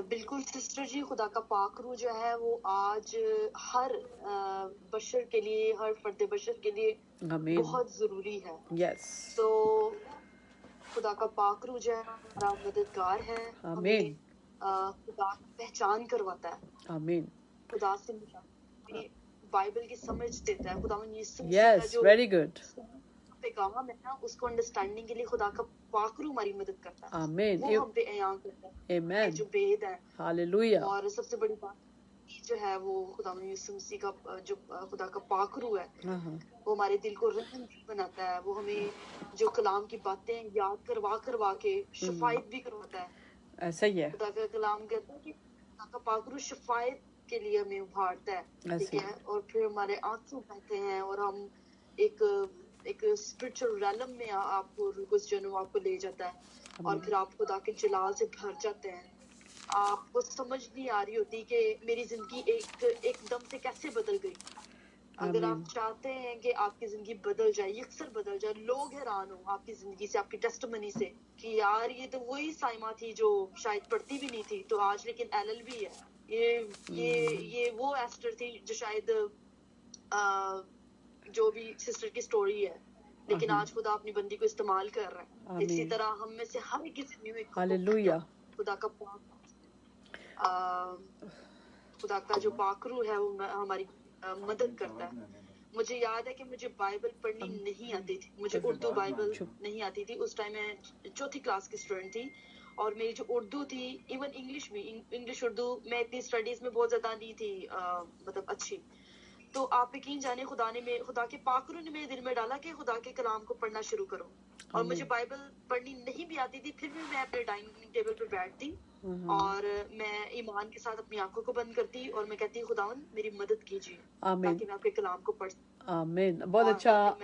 बिल्कुल सिस्टर जी, खुदा का पाक रूह जो है वो आज हर बशर के लिए, हर फर्द बशर के लिए आमीन, बहुत ज़रूरी है। यस। तो खुदा का पाक रूह जो है हमारा मददगार है, आमीन, खुदा की पहचान करवाता है, आमीन, खुदा से बाइबल की समझ देता है। खुदा यस, वेरी गुड। पैगाम है ना उसको अंडरस्टैंडिंग के लिए खुदा का पाक रूह हमारी मदद करता है। आमीन, वो हम पे अयान करता है आमीन, जो भेद है। हालेलुया। और सबसे बड़ी बात जो है वो खुदा यीशु मसीह का जो खुदा का पाक रूह है वो हमारे दिल को रहम बनाता है। वो हमें जो कलाम की बातें याद करवा के शफायत भी करवाता है। ऐसा ही है, खुदा का कलाम कहता है कि खुदा का पाक रूह शफायत के लिए हमें उभारता है, ठीक है। और फिर हमारे आंसू बहते हैं और हम एक स्पिरिचुअल रैलम में आपको रूकुस जन्म आपको ले जाता है और फिर आप खुदा के जलाल से भर जाते हैं। आपको समझ नहीं आ रही होती कि मेरी जिंदगी एकदम से कैसे बदल गई। अगर आप चाहते हैं कि आपकी जिंदगी बदल जाए, यकसर बदल जाए, लोग हैरान हो आपकी जिंदगी से, आपकी टेस्टिमनी से कि यार ये तो वही साइमा थी जो शायद पढ़ती भी नहीं थी तो आज लेकिन एलएलबी है, ये वो एस्टर थी जो शायद जो भी सिस्टर की स्टोरी है, लेकिन आज खुदा अपनी बंदी को इस्तेमाल कर रहा है। इसी तरह हम में से हर किसी में हालेलुया खुदा का खुदा का जो पाक रूह है वो हमारी मदद करता है। मुझे याद है कि मुझे बाइबल पढ़नी नहीं आती थी, मुझे उर्दू बाइबल नहीं आती थी। उस टाइम मैं चौथी क्लास की स्टूडेंट थी और मेरी जो उर्दू थी, इवन इंग्लिश भी, इंग्लिश उर्दू मैं इतनी स्टडीज में बहुत ज्यादा नहीं थी मतलब अच्छी। तो आप यकीन जाने खुदा के पाक रूह ने मेरे दिल में डाला कि खुदा के कलाम को पढ़ना शुरू करो। और मुझे बाइबल पढ़नी नहीं भी आती थी, फिर भी मैं अपने डाइनिंग टेबल पर बैठती और मैं ईमान के साथ अपनी आंखों को बंद करती और मैं कहती खुदावन मेरी मदद कीजिए ताकि मैं आपके कलाम को पढ़। आमीन। बहुत अच्छा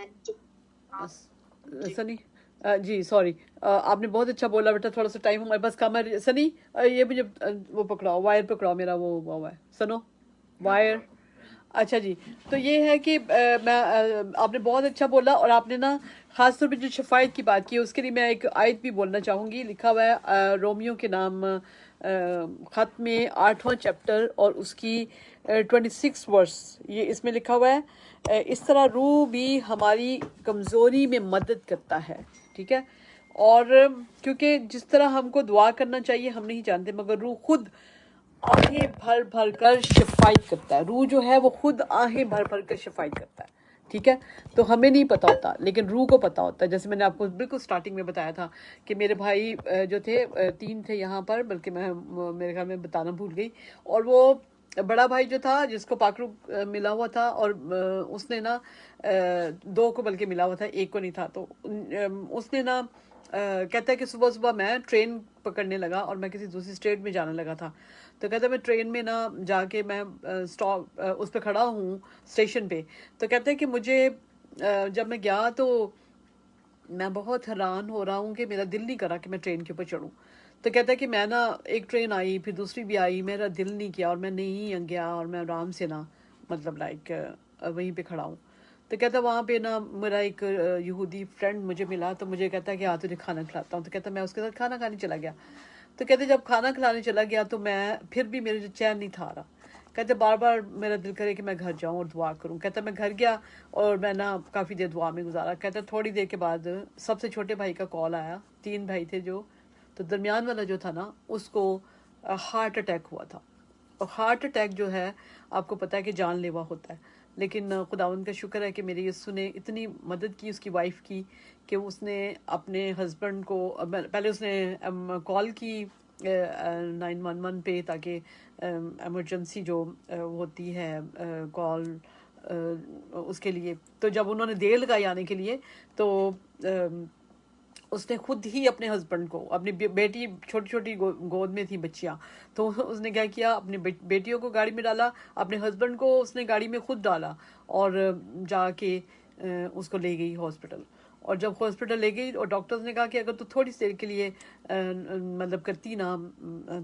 सनी जी, सॉरी आपने बहुत अच्छा बोला बेटा। थोड़ा सा टाइम हमारे पास कम है। सनी ये मुझे वो पकड़ाओ, वायर पकड़ाओ, मेरा वो हुआ है, सुनो वायर। अच्छा जी, तो ये है कि आपने बहुत अच्छा बोला और आपने ना ख़ास तौर पे जो शफायत की बात की उसके लिए मैं एक आयत भी बोलना चाहूँगी। लिखा हुआ है रोमियो के नाम ख़त में 8वां चैप्टर और उसकी 26 वर्स, ये इसमें लिखा हुआ है इस तरह रूह भी हमारी कमज़ोरी में मदद करता है, ठीक है। और क्योंकि जिस तरह हमको दुआ करना चाहिए हम नहीं जानते, मगर रूह खुद आहें भर भर कर शफायत करता है। रूह जो है वो खुद आहें भर भर कर शफायत करता है, ठीक है। तो हमें नहीं पता होता, लेकिन रूह को पता होता है। जैसे मैंने आपको बिल्कुल स्टार्टिंग में बताया था कि मेरे भाई जो थे 3 थे यहाँ पर, बल्कि मैं मेरे ख्याल में बताना भूल गई। और वो बड़ा भाई जो था जिसको पाखरू मिला हुआ था, और उसने ना 2 को बल्कि मिला हुआ था, 1 को नहीं था। तो उसने ना कहता है कि सुबह सुबह मैं ट्रेन पकड़ने लगा और मैं किसी दूसरी स्टेट में जाने लगा था। तो कहता है मैं ट्रेन में ना जाके मैं स्टॉप उस पर खड़ा हूँ स्टेशन पे। तो कहते हैं कि मुझे जब मैं गया तो मैं बहुत हैरान हो रहा हूँ कि मेरा दिल नहीं करा कि मैं ट्रेन के ऊपर चढ़ूँ। तो कहता है कि मैं ना एक ट्रेन आई, फिर दूसरी भी आई, मेरा दिल नहीं किया और मैं नहीं गया, और मैं आराम से ना मतलब लाइक वहीं पे खड़ा हूँ। तो कहता वहाँ पे ना मेरा एक यहूदी फ्रेंड मुझे मिला, तो मुझे कहता है कि हाँ तुझे खाना खिलाता हूँ। तो कहता मैं उसके साथ खाना खाने चला गया। तो कहते जब खाना खिलाने चला गया तो मैं फिर भी मेरे चैन नहीं था आ रहा। कहते बार बार मेरा दिल करे कि मैं घर जाऊं और दुआ करूं। कहता मैं घर गया और मैं ना काफ़ी देर दुआ में गुजारा। कहता थोड़ी देर के बाद सबसे छोटे भाई का कॉल आया, 3 भाई थे जो, तो दरमियान वाला जो था ना उसको हार्ट अटैक हुआ था। और हार्ट अटैक जो है आपको पता है कि जानलेवा होता है, लेकिन खुदावंद का शुक्र है कि मेरे यस्सु ने इतनी मदद की उसकी वाइफ की कि उसने अपने हस्बैंड को पहले उसने कॉल की 911 पे, ताकि एमरजेंसी जो होती है कॉल उसके लिए। तो जब उन्होंने देर लगाई आने के लिए तो उसने खुद ही अपने हस्बैंड को, अपनी बेटी छोटी छोटी गोद में थी बच्चियाँ, तो उसने क्या किया, अपनी बेटियों को गाड़ी में डाला, अपने हस्बैंड को उसने गाड़ी में खुद डाला और जाके उसको ले गई हॉस्पिटल। और जब हॉस्पिटल ले गई और डॉक्टर्स ने कहा कि अगर तू थोड़ी देर के लिए मतलब करती ना,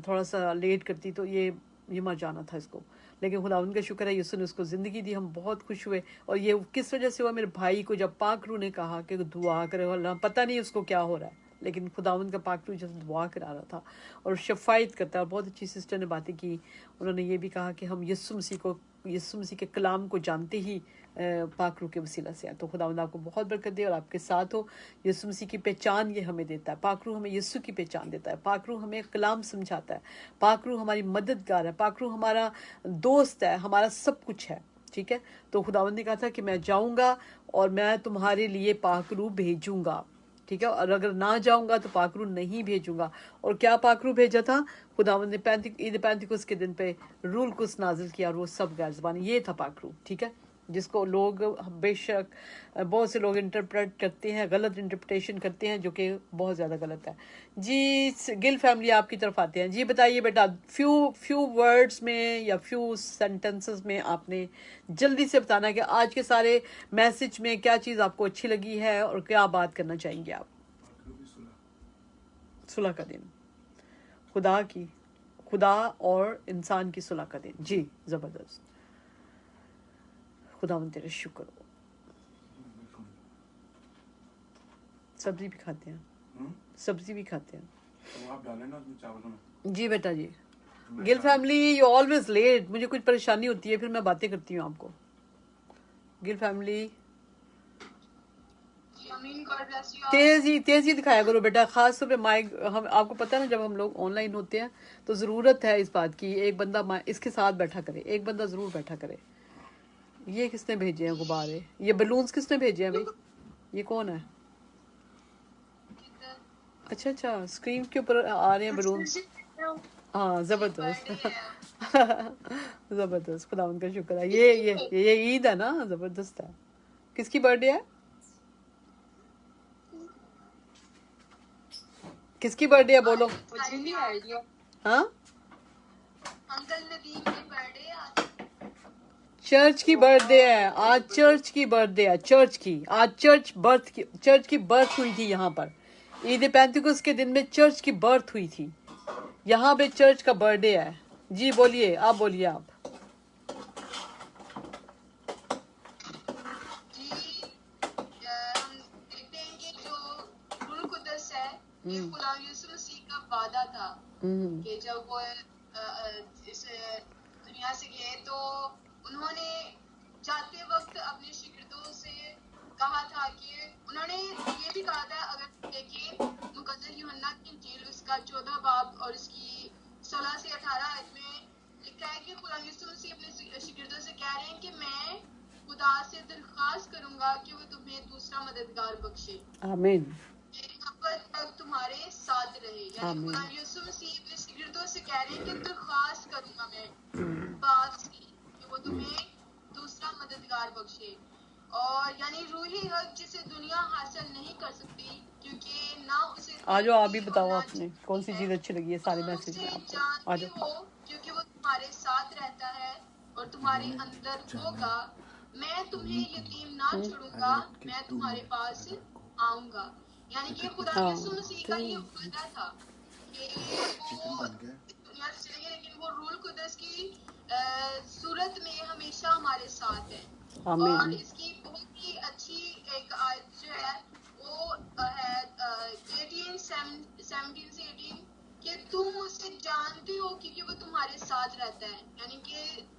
थोड़ा सा लेट करती तो ये मर जाना था इसको। लेकिन खुदावंद का शुक्र है यीशु ने उसको ज़िंदगी दी, हम बहुत खुश हुए। और ये किस वजह से हुआ, मेरे भाई को जब पाक रूह ने कहा कि दुआ करे, अल्लाह पता नहीं उसको क्या हो रहा है, लेकिन खुदावंद का पाक रूह जैसे दुआ करा रहा था और शफायत करता है। और बहुत अच्छी सिस्टर ने बातें की, उन्होंने ये भी कहा कि हम यीशु मसीह के कलाम को जानते ही पाक रूह के वसीला से है। तो खुदावंद आपको बहुत बरकत दे और आपके साथ हो। यीशु मसीह की पहचान ये हमें देता है, पाक रूह हमें यीशु की पहचान देता है, पाक रूह हमें कलाम समझाता है, पाक रूह हमारी मददगार है, पाक रूह हमारा दोस्त है, हमारा सब कुछ है। ठीक है। तो खुदावंद ने कहा था कि मैं जाऊंगा और मैं तुम्हारे लिए पाक रूह भेजूंगा। ठीक है। और अगर ना जाऊंगा तो पाकरू नहीं भेजूंगा। और क्या पाकरू भेजा था, खुदावंद ने ईद पैंतीकोस के दिन पे रूल कुस नाजिल किया और वो सब गैर ज़बान, ये था पाकरू। ठीक है। जिसको लोग बेशक बहुत से लोग इंटरप्रेट करते हैं, गलत इंटरप्रिटेशन करते हैं, जो कि बहुत ज़्यादा गलत है। जी गिल फैमिली आपकी तरफ आते हैं। जी बताइए बेटा, फ्यू वर्ड्स में या फ्यू सेंटेंसेस में आपने जल्दी से बताना है कि आज के सारे मैसेज में क्या चीज़ आपको अच्छी लगी है और क्या बात करना चाहेंगे आप। सुलह का दिन, खुदा और इंसान की सुलह का दिन। जी ज़बरदस्त, खुदावंद तेरा शुक्र हो। सब्जी भी खाते हैं, सब्जी भी खाते हैं, तो आप डालें ना उसमें चावलों में। जी बेटा जी। Gill family you always late, मुझे कुछ परेशानी होती है फिर मैं बातें करती हूँ आपको। गिल फैमिली तेजी दिखाया करो बेटा, खास तौर पे माइक। हम आपको पता है ना, जब हम लोग ऑनलाइन होते हैं तो ज़रूरत है इस बात की, एक बंदा इसके साथ बैठा करे, एक बंदा ज़रूर बैठा करे। ये किसने भेजे हैं गुब्बारे, ये बलून्स किसने भेजे हैं भाई, ये कौन है? अच्छा स्क्रीन के ऊपर आ रहे हैं बलून्स। हाँ ज़बरदस्त ज़बरदस्त, खुदा उनका शुक्र है। ये ईद है ना, ज़बरदस्त है। किसकी बर्थडे है, किसकी बर्थडे है बोलो। हाँ चर्च की बर्थडे है आज, चर्च की बर्थडे है, चर्च की आज चर्च की बर्थ हुई थी यहाँ पर। ईद पैंतीकोस के दिन में चर्च की बर्थ हुई थी, यहाँ पे चर्च का बर्थडे है। जी बोलिए, आप बोलिए आप। ये खुदा यीशु मसीह का वादा था कि जब वो इस दुनिया से गए तो उन्होंने जाते वक्त अपने शिगिर्दों से कहा था कि उन्होंने ये भी कहा था, अगर देखिए मुकद्दस यूहन्ना की इंजील उसका 14 बाब और इसकी 16 से 18 आयत में लिखा है कि खुदा यीशु मसीह अपने शिगिर्दों से कह रहे हैं कि मैं खुदा खुदा से दरख्वास्त करूंगा कि वो तुम्हें दूसरा मददगार बख्शे आमीन अब तक तुम्हारे साथ रहे। यानी खुदा यीशु मसीह अपने शिगिर्दों से कह रहे हैं कि दरख्वास्त करूंगा मैं बाप से कि वो तुम्हें दूसरा मददगार बख्शे। और यानी रूही हक जिसे दुनिया हासिल नहीं कर सकती क्योंकि ना उसे आज आप भी बताओ आपने कौन सी चीज अच्छी लगी है सारे मैसेज में आपको आ जानते हो क्योंकि वो तुम्हारे साथ रहता है और तुम्हारे अंदर होगा। मैं तुम्हें यतीम ना छोड़ूंगा, मैं तुम्हारे पास आऊंगा। यानी कि खुदा यीशु मसीह का ये वादा था कि वो दुनिया से चले गए लेकिन वो रूल कुदस की सूरत में हमेशा हमारे साथ है। और इसकी बहुत ही अच्छी एक आयत जो है वो है 17 से 18 कि तुम उसे जानते हो क्योंकि वो तुम्हारे साथ रहता है। यानी कि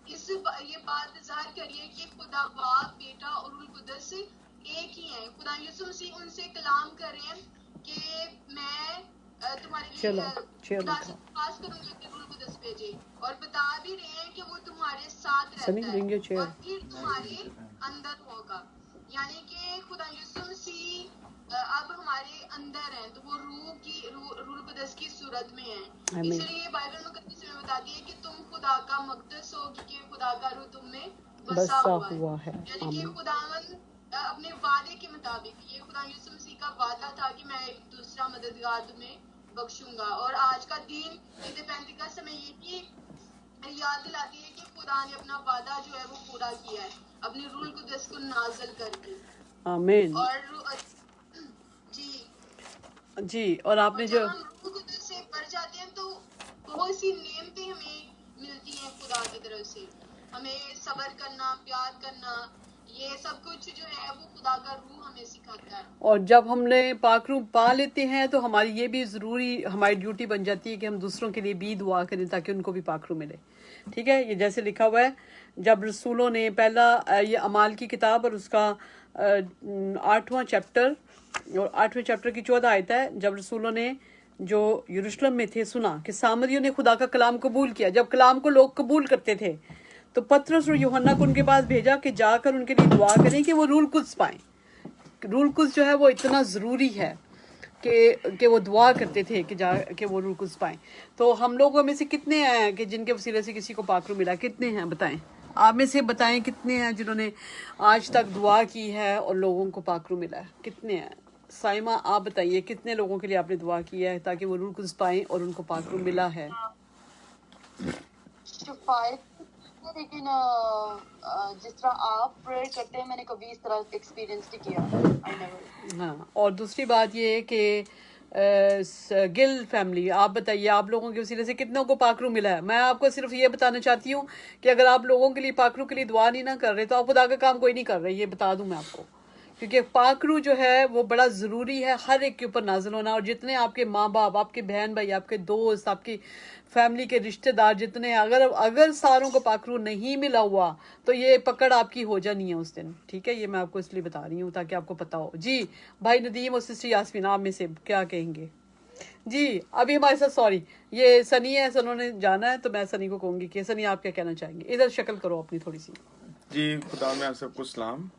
ये बात ज़ाहिर करिए कि खुदा बाप बेटा और रूह कुदस एक ही है। खुदा यीशु मसीह उनसे कलाम कर रहे हैं कि मैं तुम्हारे लिए खुदा से पास करूंगी कि रूह कुदस भेजे और बता भी रहे हैं कि वो तुम्हारे साथ रहता है और फिर तुम्हारे अंदर होगा। यानी कि खुदा यीशु मसीह अब हमारे अंदर है तो वो रूह कुदस की सूरत में है। इसलिए बाइबल मुकद्दस में बताती है कि तुम खुदा का मक़दस हो क्योंकि खुदा का रूह तुम में बसा हुआ है। यानी कि खुदावन अपने वादे के मुताबिक ये खुदा यीशु मसीह का वादा था कि मैं एक दूसरा मददगार तुम्हें बख्शूंगा। और आज का दिन पेंतिकॉस्ट समय ये याद दिलाती है कि खुदा ने अपना वादा जो है वो पूरा किया है अपने रूह कुदस को नाज़िल करके। आमीन। और जी और आपने जो हम रूह कुदस से भर जाते हैं तो बहुत सी नेमतें हमें मिलती हैं खुदा की तरफ से। हमें सब्र करना, प्यार करना, ये सब कुछ जो है वो खुदा का रूह हमें सिखाता है। और जब हमने पाक रूह पा लेते हैं तो हमारी ये भी ज़रूरी हमारी ड्यूटी बन जाती है कि हम दूसरों के लिए भी दुआ करें ताकि उनको भी पाक रूह मिले। ठीक है, ये जैसे लिखा हुआ है जब रसूलों ने पहला ये अमाल की किताब और उसका 8वां चैप्टर और 8वें चैप्टर की 14 आयत है। जब रसूलों ने जो यरूशलेम में थे सुना कि सामरियों ने खुदा का कलाम कबूल किया। जब कलाम को लोग कबूल करते थे तो पतरस और यूहन्ना को उनके पास भेजा कि जाकर उनके लिए दुआ करें कि वो रूह कुद्स पाएं। रूह कुद्स जो है वो इतना ज़रूरी है कि वो दुआ करते थे कि वो रूह कुद्स पाएं। तो हम लोगों में से कितने हैं कि जिनके वसीले से किसी को पाक रूह मिला? कितने हैं बताएं? आप में से बताएं कितने हैं जिन्होंने आज तक दुआ की है और लोगों को पाक रूह मिला है? कितने हैं? साइमा आप बताइए कितने लोगों के लिए आपने दुआ की है ताकि वो रूह कुद्स पाएं और उनको पाक रूह मिला है? लेकिन जिस तरह आप प्रेयर करते हैं मैंने कभी इस तरह एक्सपीरियंस नहीं किया। हाँ, और दूसरी बात ये है कि गिल फैमिली आप बताइए आप लोगों के वसीले से कितनों को पाक रूह मिला है? मैं आपको सिर्फ ये बताना चाहती हूँ कि अगर आप लोगों के लिए पाक रूह के लिए दुआ नहीं ना कर रहे तो आप खुदा का काम कोई नहीं कर रहे, ये बता दूं मैं आपको। क्योंकि पाक रूह जो है वो बड़ा ज़रूरी है हर एक के ऊपर नाजिल होना। और जितने आपके माँ बाप, आपके बहन भाई, आपके दोस्त, आपकी फैमिली के रिश्तेदार जितने अगर सारों को पाक रूह नहीं मिला हुआ तो ये पकड़ आपकी हो जानी है उस दिन। ठीक है, ये मैं आपको इसलिए बता रही हूँ ताकि आपको पता हो। जी भाई नदीम और सिस्टर यास्मीन आप में से क्या कहेंगे? जी अभी हमारे साथ सॉरी ये सनी है, सनों ने जाना है तो मैं सनी को कहूँगी कि सनी आप क्या कहना चाहेंगे? इधर शक्ल करो अपनी थोड़ी सी। जी खुदा में आप सबको सलाम।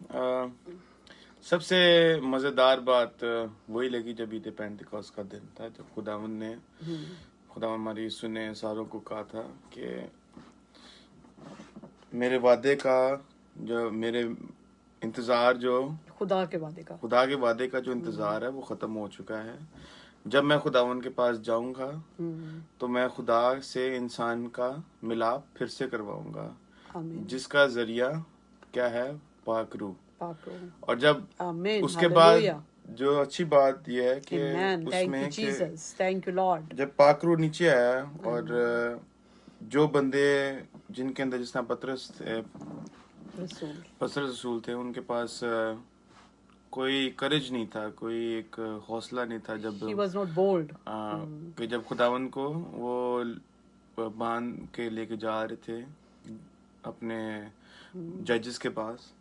सबसे मज़ेदार बात वही लगी जब ईद पेंतिकॉस्ट का दिन था, जब खुदावंद ने हमारी यीशु ने सारों को कहा था कि मेरे वादे का जो मेरे इंतज़ार जो खुदा के वादे का जो इंतज़ार है वो ख़त्म हो चुका है। जब मैं खुदावंद के पास जाऊंगा तो मैं खुदा से इंसान का मिलाप फिर से करवाऊंगा जिसका जरिया क्या है? पाक रूह। और जब उसके बाद जो अच्छी बात यह है कि उसमें थैंक यू लॉर्ड जब पाक रूह नीचे आया और जो बंदे जिनके अंदर जिस तरह पतरस रसूल थे उनके पास कोई करेज नहीं था, कोई एक हौसला नहीं था जब he was not bold कि जब खुदावंद को वो बांध के लेके जा रहे थे अपने जजेस के पास,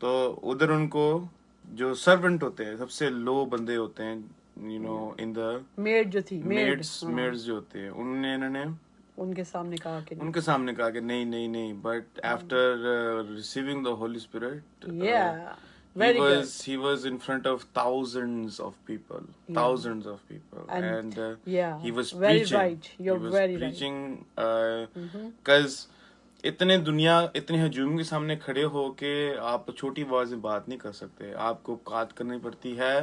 तो उधर उनको जो सर्वेंट होते हैं सबसे लो बंदे होते हैं इन द मेड जो थी मेड्स जो होते हैं इन्होंने उनके सामने कहा कि नहीं. उनके सामने कहा कि नहीं, but after receiving the Holy Spirit, Yeah, he very good. was in front of thousands of people, and Yeah, he was very preaching. right. You're he was very preaching, because इतने हजूम के सामने खड़े हो के आप छोटी आवाज में बात नहीं कर सकते. आपको बात करनी पड़ती है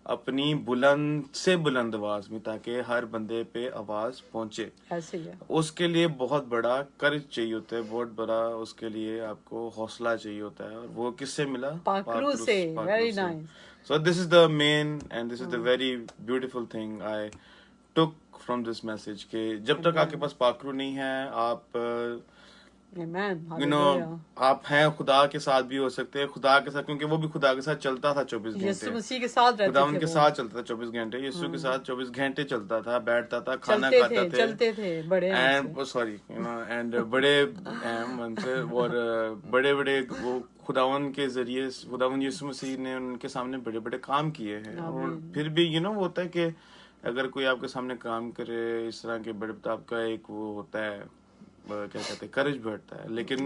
अपनी बुलंद से बुलंद आवाज में, ताकि हर बंदे पे आवाज पहुंचे. ऐसे ही है. उसके लिए बहुत बड़ा कर्ज चाहिए होता है, बहुत बड़ा उसके लिए आपको हौसला चाहिए होता है, और वो किससे मिला? पाकरू से. Very nice. So this is the main and this is the very beautiful thing I took from this message, कि जब तक आपके पास पाकरू नहीं है, आप Amen. you know, आप हैं खुदा के साथ भी हो सकते हैं, खुदा के साथ, क्योंकि वो भी खुदा के साथ चलता था 24 घंटे. यीशु मसीह के साथ रहते थे, खुदा उनके साथ चलता था 24 घंटे, यीशु के साथ 24 घंटे चलता था, बैठता था, खाना खाता थे, चलते थे बड़े and sorry, you know, and बड़े और बड़े वो खुदावन के जरिए खुदावन यीशु मसीह ने उनके सामने बड़े बड़े काम किए हैं. और फिर भी you know होता है कि अगर कोई आपके सामने काम करे इस तरह के बड़े, तो आपका एक वो होता है, क्या कहते हैं, करज बढ़ता है. लेकिन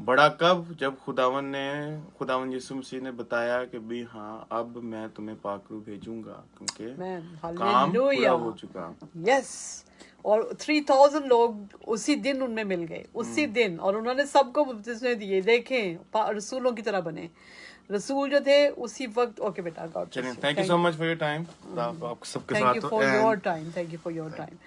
बड़ा कब? जब खुदावन यीशु मसीह ने बताया कि भी हाँ, अब मैं तुम्हें पाकरू भेजूंगा, क्योंकि काम पूरा हो चुका. यस. और 3000 लोग उसी दिन उनमें मिल गए, उसी दिन, और उन्होंने सबको बपतिस्मे दिए. देखें, रसूलों की तरह बने. रसूल जो थे उसी वक्त. ओके बेटा, God bless you. Thank you so much for your time. आप सबके साथ. Thank you for your time. Thank you for your time.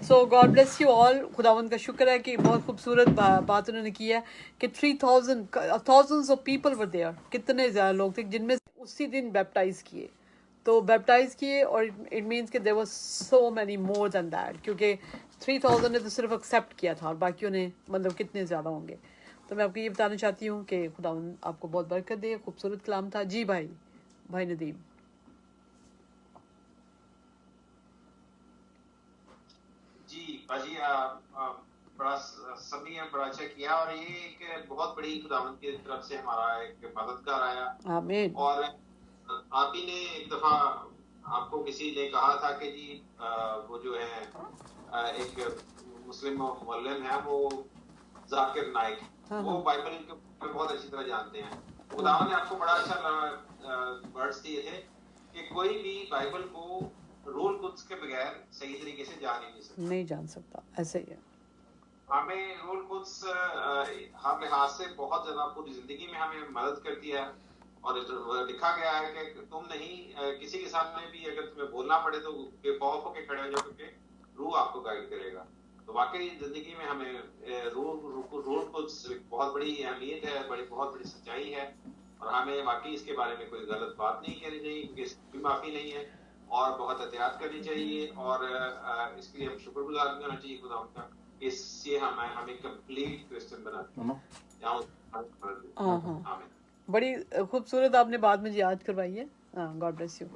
So God bless you all. खुदावंद का शुक्र है कि बहुत खूबसूरत बात उन्होंने की है कि 3000 ऑफ पीपल वर देयर. कितने ज्यादा लोग थे जिनमें उसी दिन बैप्टाइज किए. तो बैप्टाइज किए, और इट मीन्स कि there was so many more than that, क्योंकि 3000 ने तो सिर्फ एक्सेप्ट किया था, और बाकियों ने मतलब कितने ज़्यादा होंगे. तो मैं आपको ये बताना चाहती हूँ कि खुदावंद आपको बहुत बरकत दे. खूबसूरत कलाम था. जी भाई नदीम. जी बाजी, बड़ा सभी ने बड़ा अच्छा किया, और ये एक बहुत बड़ी खुदावंद की तरफ से हमारा एक मददगार आया. आमीन. और आप ही ने एक दफा, आपको किसी ने कहा था कि जी वो जो है एक मुस्लिम मुअल्लिम है, वो जाकिर नाइक, वो बाइबल के बहुत अच्छी तरह जानते हैं. खुदावंद ने आपको बड़ा अच्छा वर्ड्स दिए थे कि कोई भी बाइबल को रूल कुछ के बगैर सही तरीके से जान ही नहीं जान सकता. ऐसे ही है. हमें रूल कुछ हर लिहाज से बहुत ज्यादा पूरी जिंदगी में हमें मदद करती है. और लिखा गया है कि तुम नहीं किसी के सामने भी अगर तुम्हें बोलना पड़े तो बेखौफ होकर खड़े हो जाओ, क्योंकि रूह आपको गाइड करेगा. तो वाकई जिंदगी में हमें रूल कुछ बहुत बड़ी अहमियत है, बहुत बड़ी सच्चाई है, और हमें वाकई इसके बारे में कोई गलत बात नहीं करनी चाहिए, क्योंकि इसकी भी माफी नहीं है, और बहुत एहतियात करनी चाहिए. और इसके लिए हम शुक्रगुजार करना चाहिए खुदा का. इससे हमें कंप्लीट क्रिश्चियन बनाते हैं. बड़ी खूबसूरत आपने बात मुझे याद करवाई है. God bless you.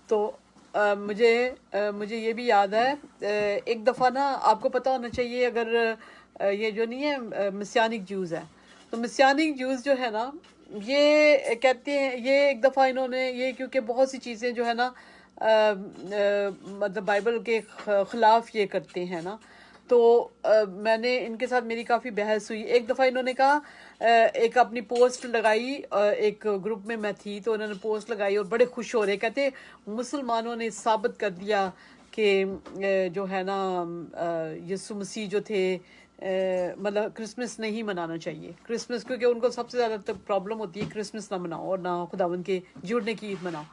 तो मुझे ये भी याद है, एक दफ़ा ना आपको पता होना चाहिए, अगर ये जो नहीं है मिसियानिक ज्यूज़ है, तो मिसियानिक ज्यूज़ जो है ना, ये कहते हैं, ये एक दफ़ा इन्होंने ये, क्योंकि बहुत सी चीज़ें जो है ना मतलब बाइबल के ख़िलाफ़ ये करते हैं ना, तो मैंने इनके साथ मेरी काफ़ी बहस हुई. एक दफ़ा इन्होंने कहा, एक अपनी पोस्ट लगाई, एक ग्रुप में मैं थी, तो उन्होंने पोस्ट लगाई और बड़े खुश हो रहे, कहते मुसलमानों ने साबित कर दिया कि जो है ना यीशु मसीह जो थे, मतलब क्रिसमस नहीं मनाना चाहिए. क्रिसमस, क्योंकि उनको सबसे ज़्यादा तो प्रॉब्लम होती है क्रिसमस ना मनाओ और ना खुदावंद के जुड़ने की ईद मनाओ.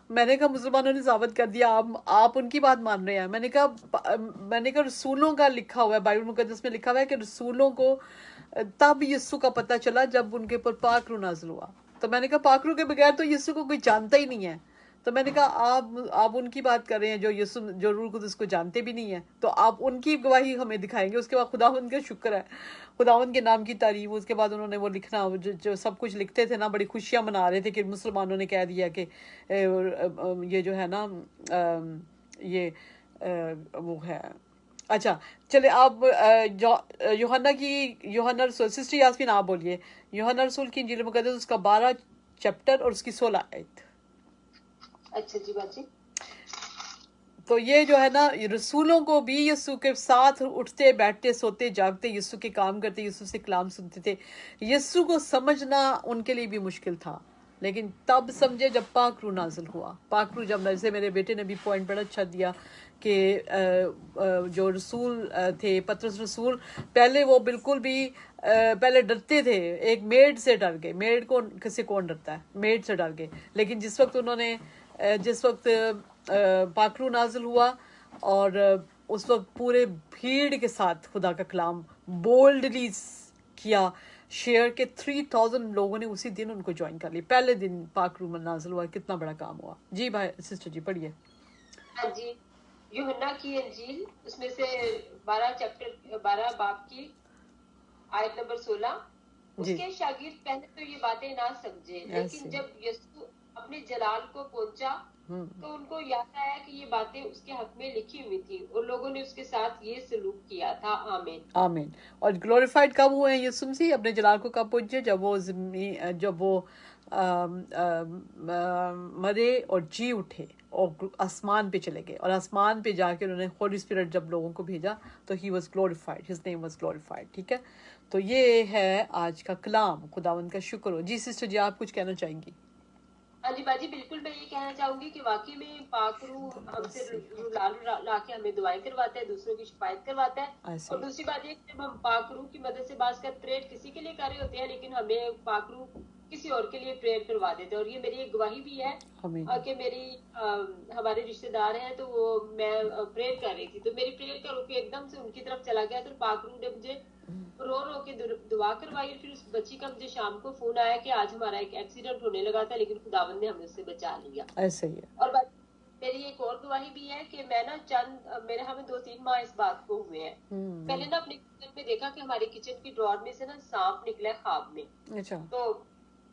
मैंने कहा मुसलमानों ने साबित कर दिया, आप उनकी बात मान रहे हैं. मैंने कहा रसूलों का लिखा हुआ है, बाइबल मुकद्दस में लिखा हुआ है कि रसूलों को तब यीशु का पता चला जब उनके ऊपर पाकरू नाज़िल हुआ. तो मैंने कहा पाकरू के बगैर तो यीशु को कोई जानता ही नहीं है. तो मैंने कहा आप उनकी बात कर रहे हैं जो रूह कुद्दस को जानते भी नहीं है, तो आप उनकी गवाही हमें दिखाएंगे. उसके बाद खुदावंद का शुक्र है, खुदावंद के नाम की तारीफ. उसके बाद उन्होंने वो लिखना, जो सब कुछ लिखते थे ना, बड़ी खुशियाँ मना रहे थे कि मुसलमानों ने कह दिया कि ये जो है ना ये वो है. अच्छा चले, आप यूहन्ना रसूल, सिस्टर यास्मीन आप बोलिए, यूहन्ना रसूल की इंजील मुकद्दस उसका 12 चैप्टर और उसकी 16 आयत. अच्छा जी बाजी. तो ये जो है ना, रसूलों को भी यीशु के साथ उठते बैठते सोते जागते यीशु के काम करते, यीशु से कलाम सुनते थे। यीशु को समझना उनके लिए भी मुश्किल था, लेकिन तब समझे जब पाक रूह नाजिल हुआ। पाक रूह जब, जैसे मेरे बेटे ने भी पॉइंट बड़ा अच्छा दिया कि जो रसूल थे, पतरस रसूल, पहले वो बिल्कुल भी पहले डरते थे, एक मेड से डर गए। मेड को किसी कौन डरता है, मेड से डर गए। लेकिन जिस वक्त उन्होंने जिस वक्त पाक रूह नाजिल हुआ और उस वक्त पूरे भीड़ के साथ खुदा का कलाम बोल्डली किया शेयर के 3000 लोगों ने उसी दिन उनको ज्वाइन कर लिया। पहले दिन पाक रूह नाजिल हुआ, कितना बड़ा काम हुआ। जी भाई सिस्टर जी पढ़िए। हाँ जी, यूहन्ना की इंजील उसमें से 12 बाब की आयत नंबर 16। उसके शागिर्द पहले तो ये बातें ना समझे, लेकिन जब यीशु अपने जलाल को पहुंचा तो उनको याद आया कि ये बातें उसके हक में लिखी हुई थी और लोगों ने उसके साथ ये सलूक किया था। आमीन आमीन। और ग्लोरीफाइड कब हुए हैं यीशु मसीह? अपने जलाल को कब पहुंचे? जब वो मरे और जी उठे और आसमान पे चले गए, और आसमान पे जाके उन्होंने होली स्पिरिट जब लोगों को भेजा तो he was glorified, his name was glorified. ठीक है, तो ये है आज का कलाम। खुदावंद का शुक्र हो। जी सिस्टर जी, आप कुछ कहना चाहेंगी? हाँ जी बाजी, बिल्कुल मैं ये कहना चाहूंगी कि वाकई में पाक रूह हमसे ला के हमें दुआएं करवाता है, दूसरों की शिफायत करवाता है। और दूसरी बात ये, जब हम पाक रूह की मदद से बात कर प्रेयर किसी के लिए कर रहे होते हैं, लेकिन हमें पाक रूह किसी और के लिए प्रेयर करवा देते हैं। और ये मेरी एक गवाही भी है कि मेरी हमारे रिश्तेदार हैं, तो वो मैं प्रेयर कर रही थी, तो मेरी प्रेयर का रुक एकदम से उनकी तरफ चला गया, तो पाक रूह ने मुझे रो रो के दुआ करवाई। फिर उस बच्ची का मुझे शाम को फोन आया कि आज हमारा एक एक्सीडेंट होने लगा था, लेकिन खुदावंद ने हमें उससे बचा लिया। ऐसे ही है। और मेरी एक और गवाही भी है कि मैं ना मेरे हमें 2-3 माह इस बात को हुए हैं। पहले ना अपने किचन में देखा कि हमारे किचन की ड्रॉर में से ना सांप निकला ख्वाब में। अच्छा। तो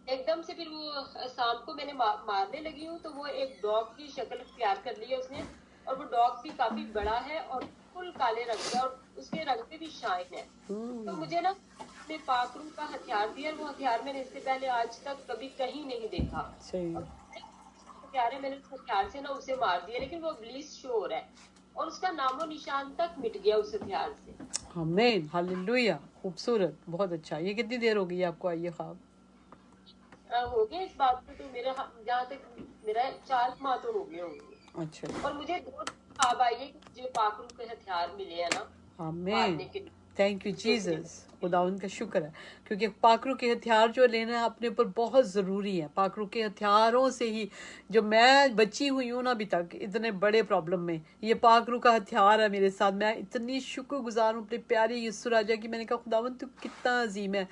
एकदम से फिर वो सांप को मैंने मारने लगी हूँ, तो वो एक डॉग की शक्ल इख्तियार कर ली है उसने, और वो डॉग भी काफी बड़ा है और फुल काले रंग का, और उसके रंग पे भी शाइन है। तो मुझे ना अपने पाक रूह का हथियार दिया, वो हथियार मैंने इससे पहले आज तक कभी कहीं नहीं देखा। हथियार है, मैंने उस हथियार से ना उसे मार दिया, लेकिन वो इब्लीस शोर है और उसका नामो निशान तक मिट गया उस हथियार से। आमीन, हालेलुया। खूबसूरत, बहुत अच्छा। ये कितनी देर हो गई आपको ये ख्वाब? हो गया इस बात को तो मेरा जहाँ तक मेरा 4 माह तो हो गए होंगे। अच्छा। और मुझे 2 ख्वाब आई है कि मुझे पाक रूह के हथियार मिले हैं ना। आमीन, थैंक यू जीसस। खुदावंद का शुक्र है, क्योंकि पाकरू के हथियार जो लेना है अपने ऊपर बहुत ज़रूरी है। पाकरू के हथियारों से ही, जो मैं बची हुई हूँ ना अभी तक इतने बड़े प्रॉब्लम में, ये पाकरू का हथियार है मेरे साथ। मैं इतनी शुक्रगुजार हूँ अपने प्यारे यीशु राजा की। मैंने कहा खुदावंद तू कितना अजीम है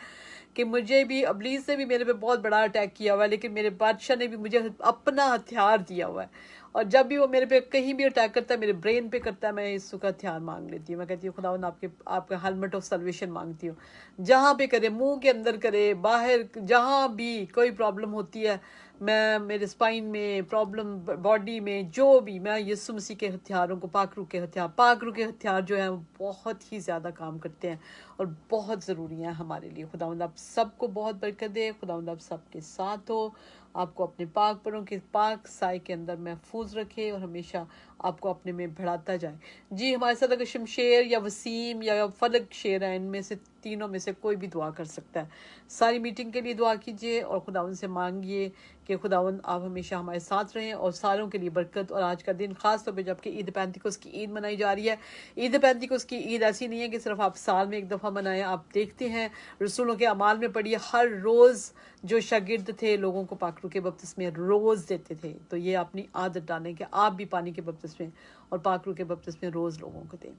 कि मुझे भी इब्लीस ने भी मेरे पे बहुत बड़ा अटैक किया हुआ है, लेकिन मेरे बादशाह ने भी मुझे अपना हथियार दिया हुआ है। और जब भी वो मेरे पे कहीं भी अटैक करता है, मेरे ब्रेन पे करता है, मैं यीशु का हथियार मांग लेती हूँ। मैं कहती हूँ खुदावंद आपका हेलमेट ऑफ सल्वेशन मांगती हूँ। जहाँ पे करे, मुंह के अंदर करे, बाहर, जहाँ भी कोई प्रॉब्लम होती है, मैं मेरे स्पाइन में प्रॉब्लम, बॉडी में जो भी, मैं यीशु मसीह के हथियारों को, पाकरू के हथियार जो है वो बहुत ही ज़्यादा काम करते हैं और बहुत ज़रूरी है हमारे लिए। खुदावंद आप सबको बहुत बरकत दे। खुदावंद आप सबके साथ हो, आपको अपने पाक परों के पाक साए के अंदर महफूज रखे और हमेशा आपको अपने में बढ़ाता जाए। जी, हमारे साथ अगर शमशेर या वसीम या फलक शेर है, इनमें से तीनों में से कोई भी दुआ कर सकता है। सारी मीटिंग के लिए दुआ कीजिए और खुदावंद से मांगिए कि खुदावंद आप हमेशा हमारे साथ रहें और सारों के लिए बरकत। और आज का दिन खास तौर पे जबकि ईद पैंतीकोस की ईद मनाई जा रही है। ईद पैंतीकोस की ईद ऐसी नहीं है कि सिर्फ आप साल में एक दफ़ा मनाएं। आप देखते हैं रसूलों के अमाल में पढ़िए, हर रोज़ जो शागिर्द थे लोगों को पाकरू के बपतिस्मे रोज़ देते थे। तो ये अपनी आदत डालें कि आप भी पानी के बपतिस्मे और पाकरू के बपतिस्मे रोज़ लोगों को दें।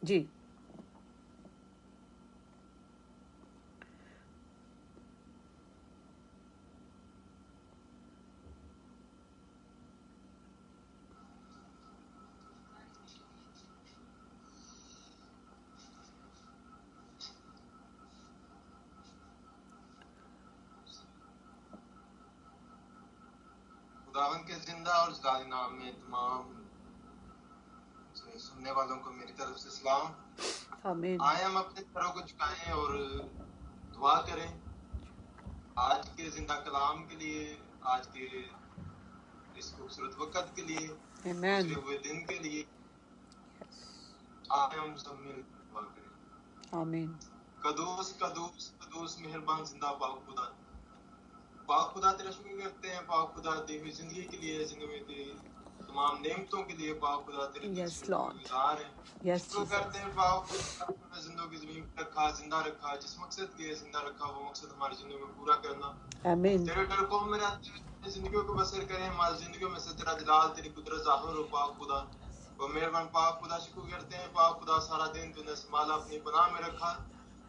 जी खुदावन के जिंदा और जाली नाम में तमाम सुनने वालों को मेरी तरफ से सलाम। आमीन। आए हम अपने सरों को झुकाएं और दुआ करें आज के जिंदा कलाम के लिए, आज के इस खूबसूरत वक्त के लिए। Amen. गुजरे हुए दिन के लिए आए हम सब मिल दुआ करें। Amen. कदूस कदूस कदूस मेहरबान जिंदा पाक खुदा तेरा शुक्र करते हैं पाक खुदा दी हुई जिंदगी के लिए, जिंदगी की तमाम नेमतों के लिए पाक खुदा तेरे Yes, Lord. गुजार हैं। Yes, शुक्र Jesus. करते हैं पाक खुदा जिंदगी ज़मीन पर रखा, जिंदा रखा, जिस मकसद के लिए जिंदा रखा वो मकसद हमारी जिंदगी में पूरा करना। Amen. तेरे डर को में रहते हुए जिंदगियों को बसर करें, हमारी जिंदगियों में से तेरा जलाल तेरी कुदरत ज़ाहिर हो पाक खुदा। और मेहरबान पाक खुदा शुक्र करते हैं पाक खुदा सारा दिन तूने संभाला, अपनी पनाह में रखा,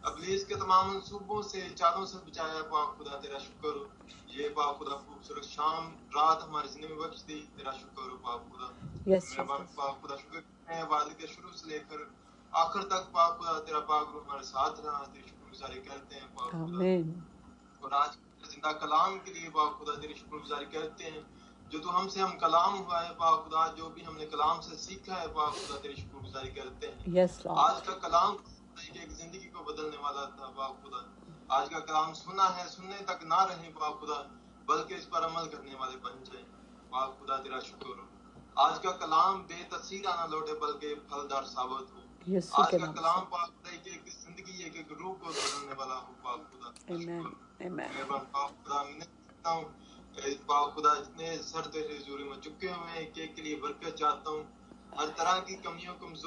अबलीस के तमाम मंसूबों से चालों से बचाया पाक खुदा तेरा शुक्र हो। ये पाक खुदा खूबसूरत शाम रात हमारी जिंदगी में बख्श दी, तेरा शुक्र हो पाक खुदा। Yes, मेहरबान Jesus. पाक खुदा शुक्र करते हैं वाद के शुरू से लेकर आखिर तक पाक खुदा तेरा पाक रूह हमारे साथ रहा, तेरी शुक्रगुजारी करते हैं पाक खुदा। Amen. और आज जिंदा कलाम के लिए पाक खुदा तेरी शुक्रगुजारी करते हैं, जो तू हमसे हम कलाम हुआ है पाक खुदा, जो भी हमने कलाम से सीखा है पाक खुदा तेरी शुक्रगुजारी करते हैं। Yes, Lord. आज का कलाम एक जिंदगी को बदलने वाला था पाक खुदा। आज का कलाम सुना है, सुनने तक ना रहे पाक खुदा, बल्कि इस पर अमल करने वाले बन जाए पाक खुदा तेरा शुक्र हो। आज का कलाम बेतसीर आना लौटे बल्कि फलदार साबित हो। यीशु आज के का नाम कलाम से। पाक खुदा की एक जिंदगी एक रूह को बदलने वाला हो पाक खुदा तेरा Amen. शुक्र हो। Amen. मेहरबान पाक खुदा मैं चाहता हूँ पाक खुदा जितने सर तेरे हुजूर में चुके हुए हैं, एक एक के लिए बरकत चाहता हूँ, हर तरह की कमियों कमजोर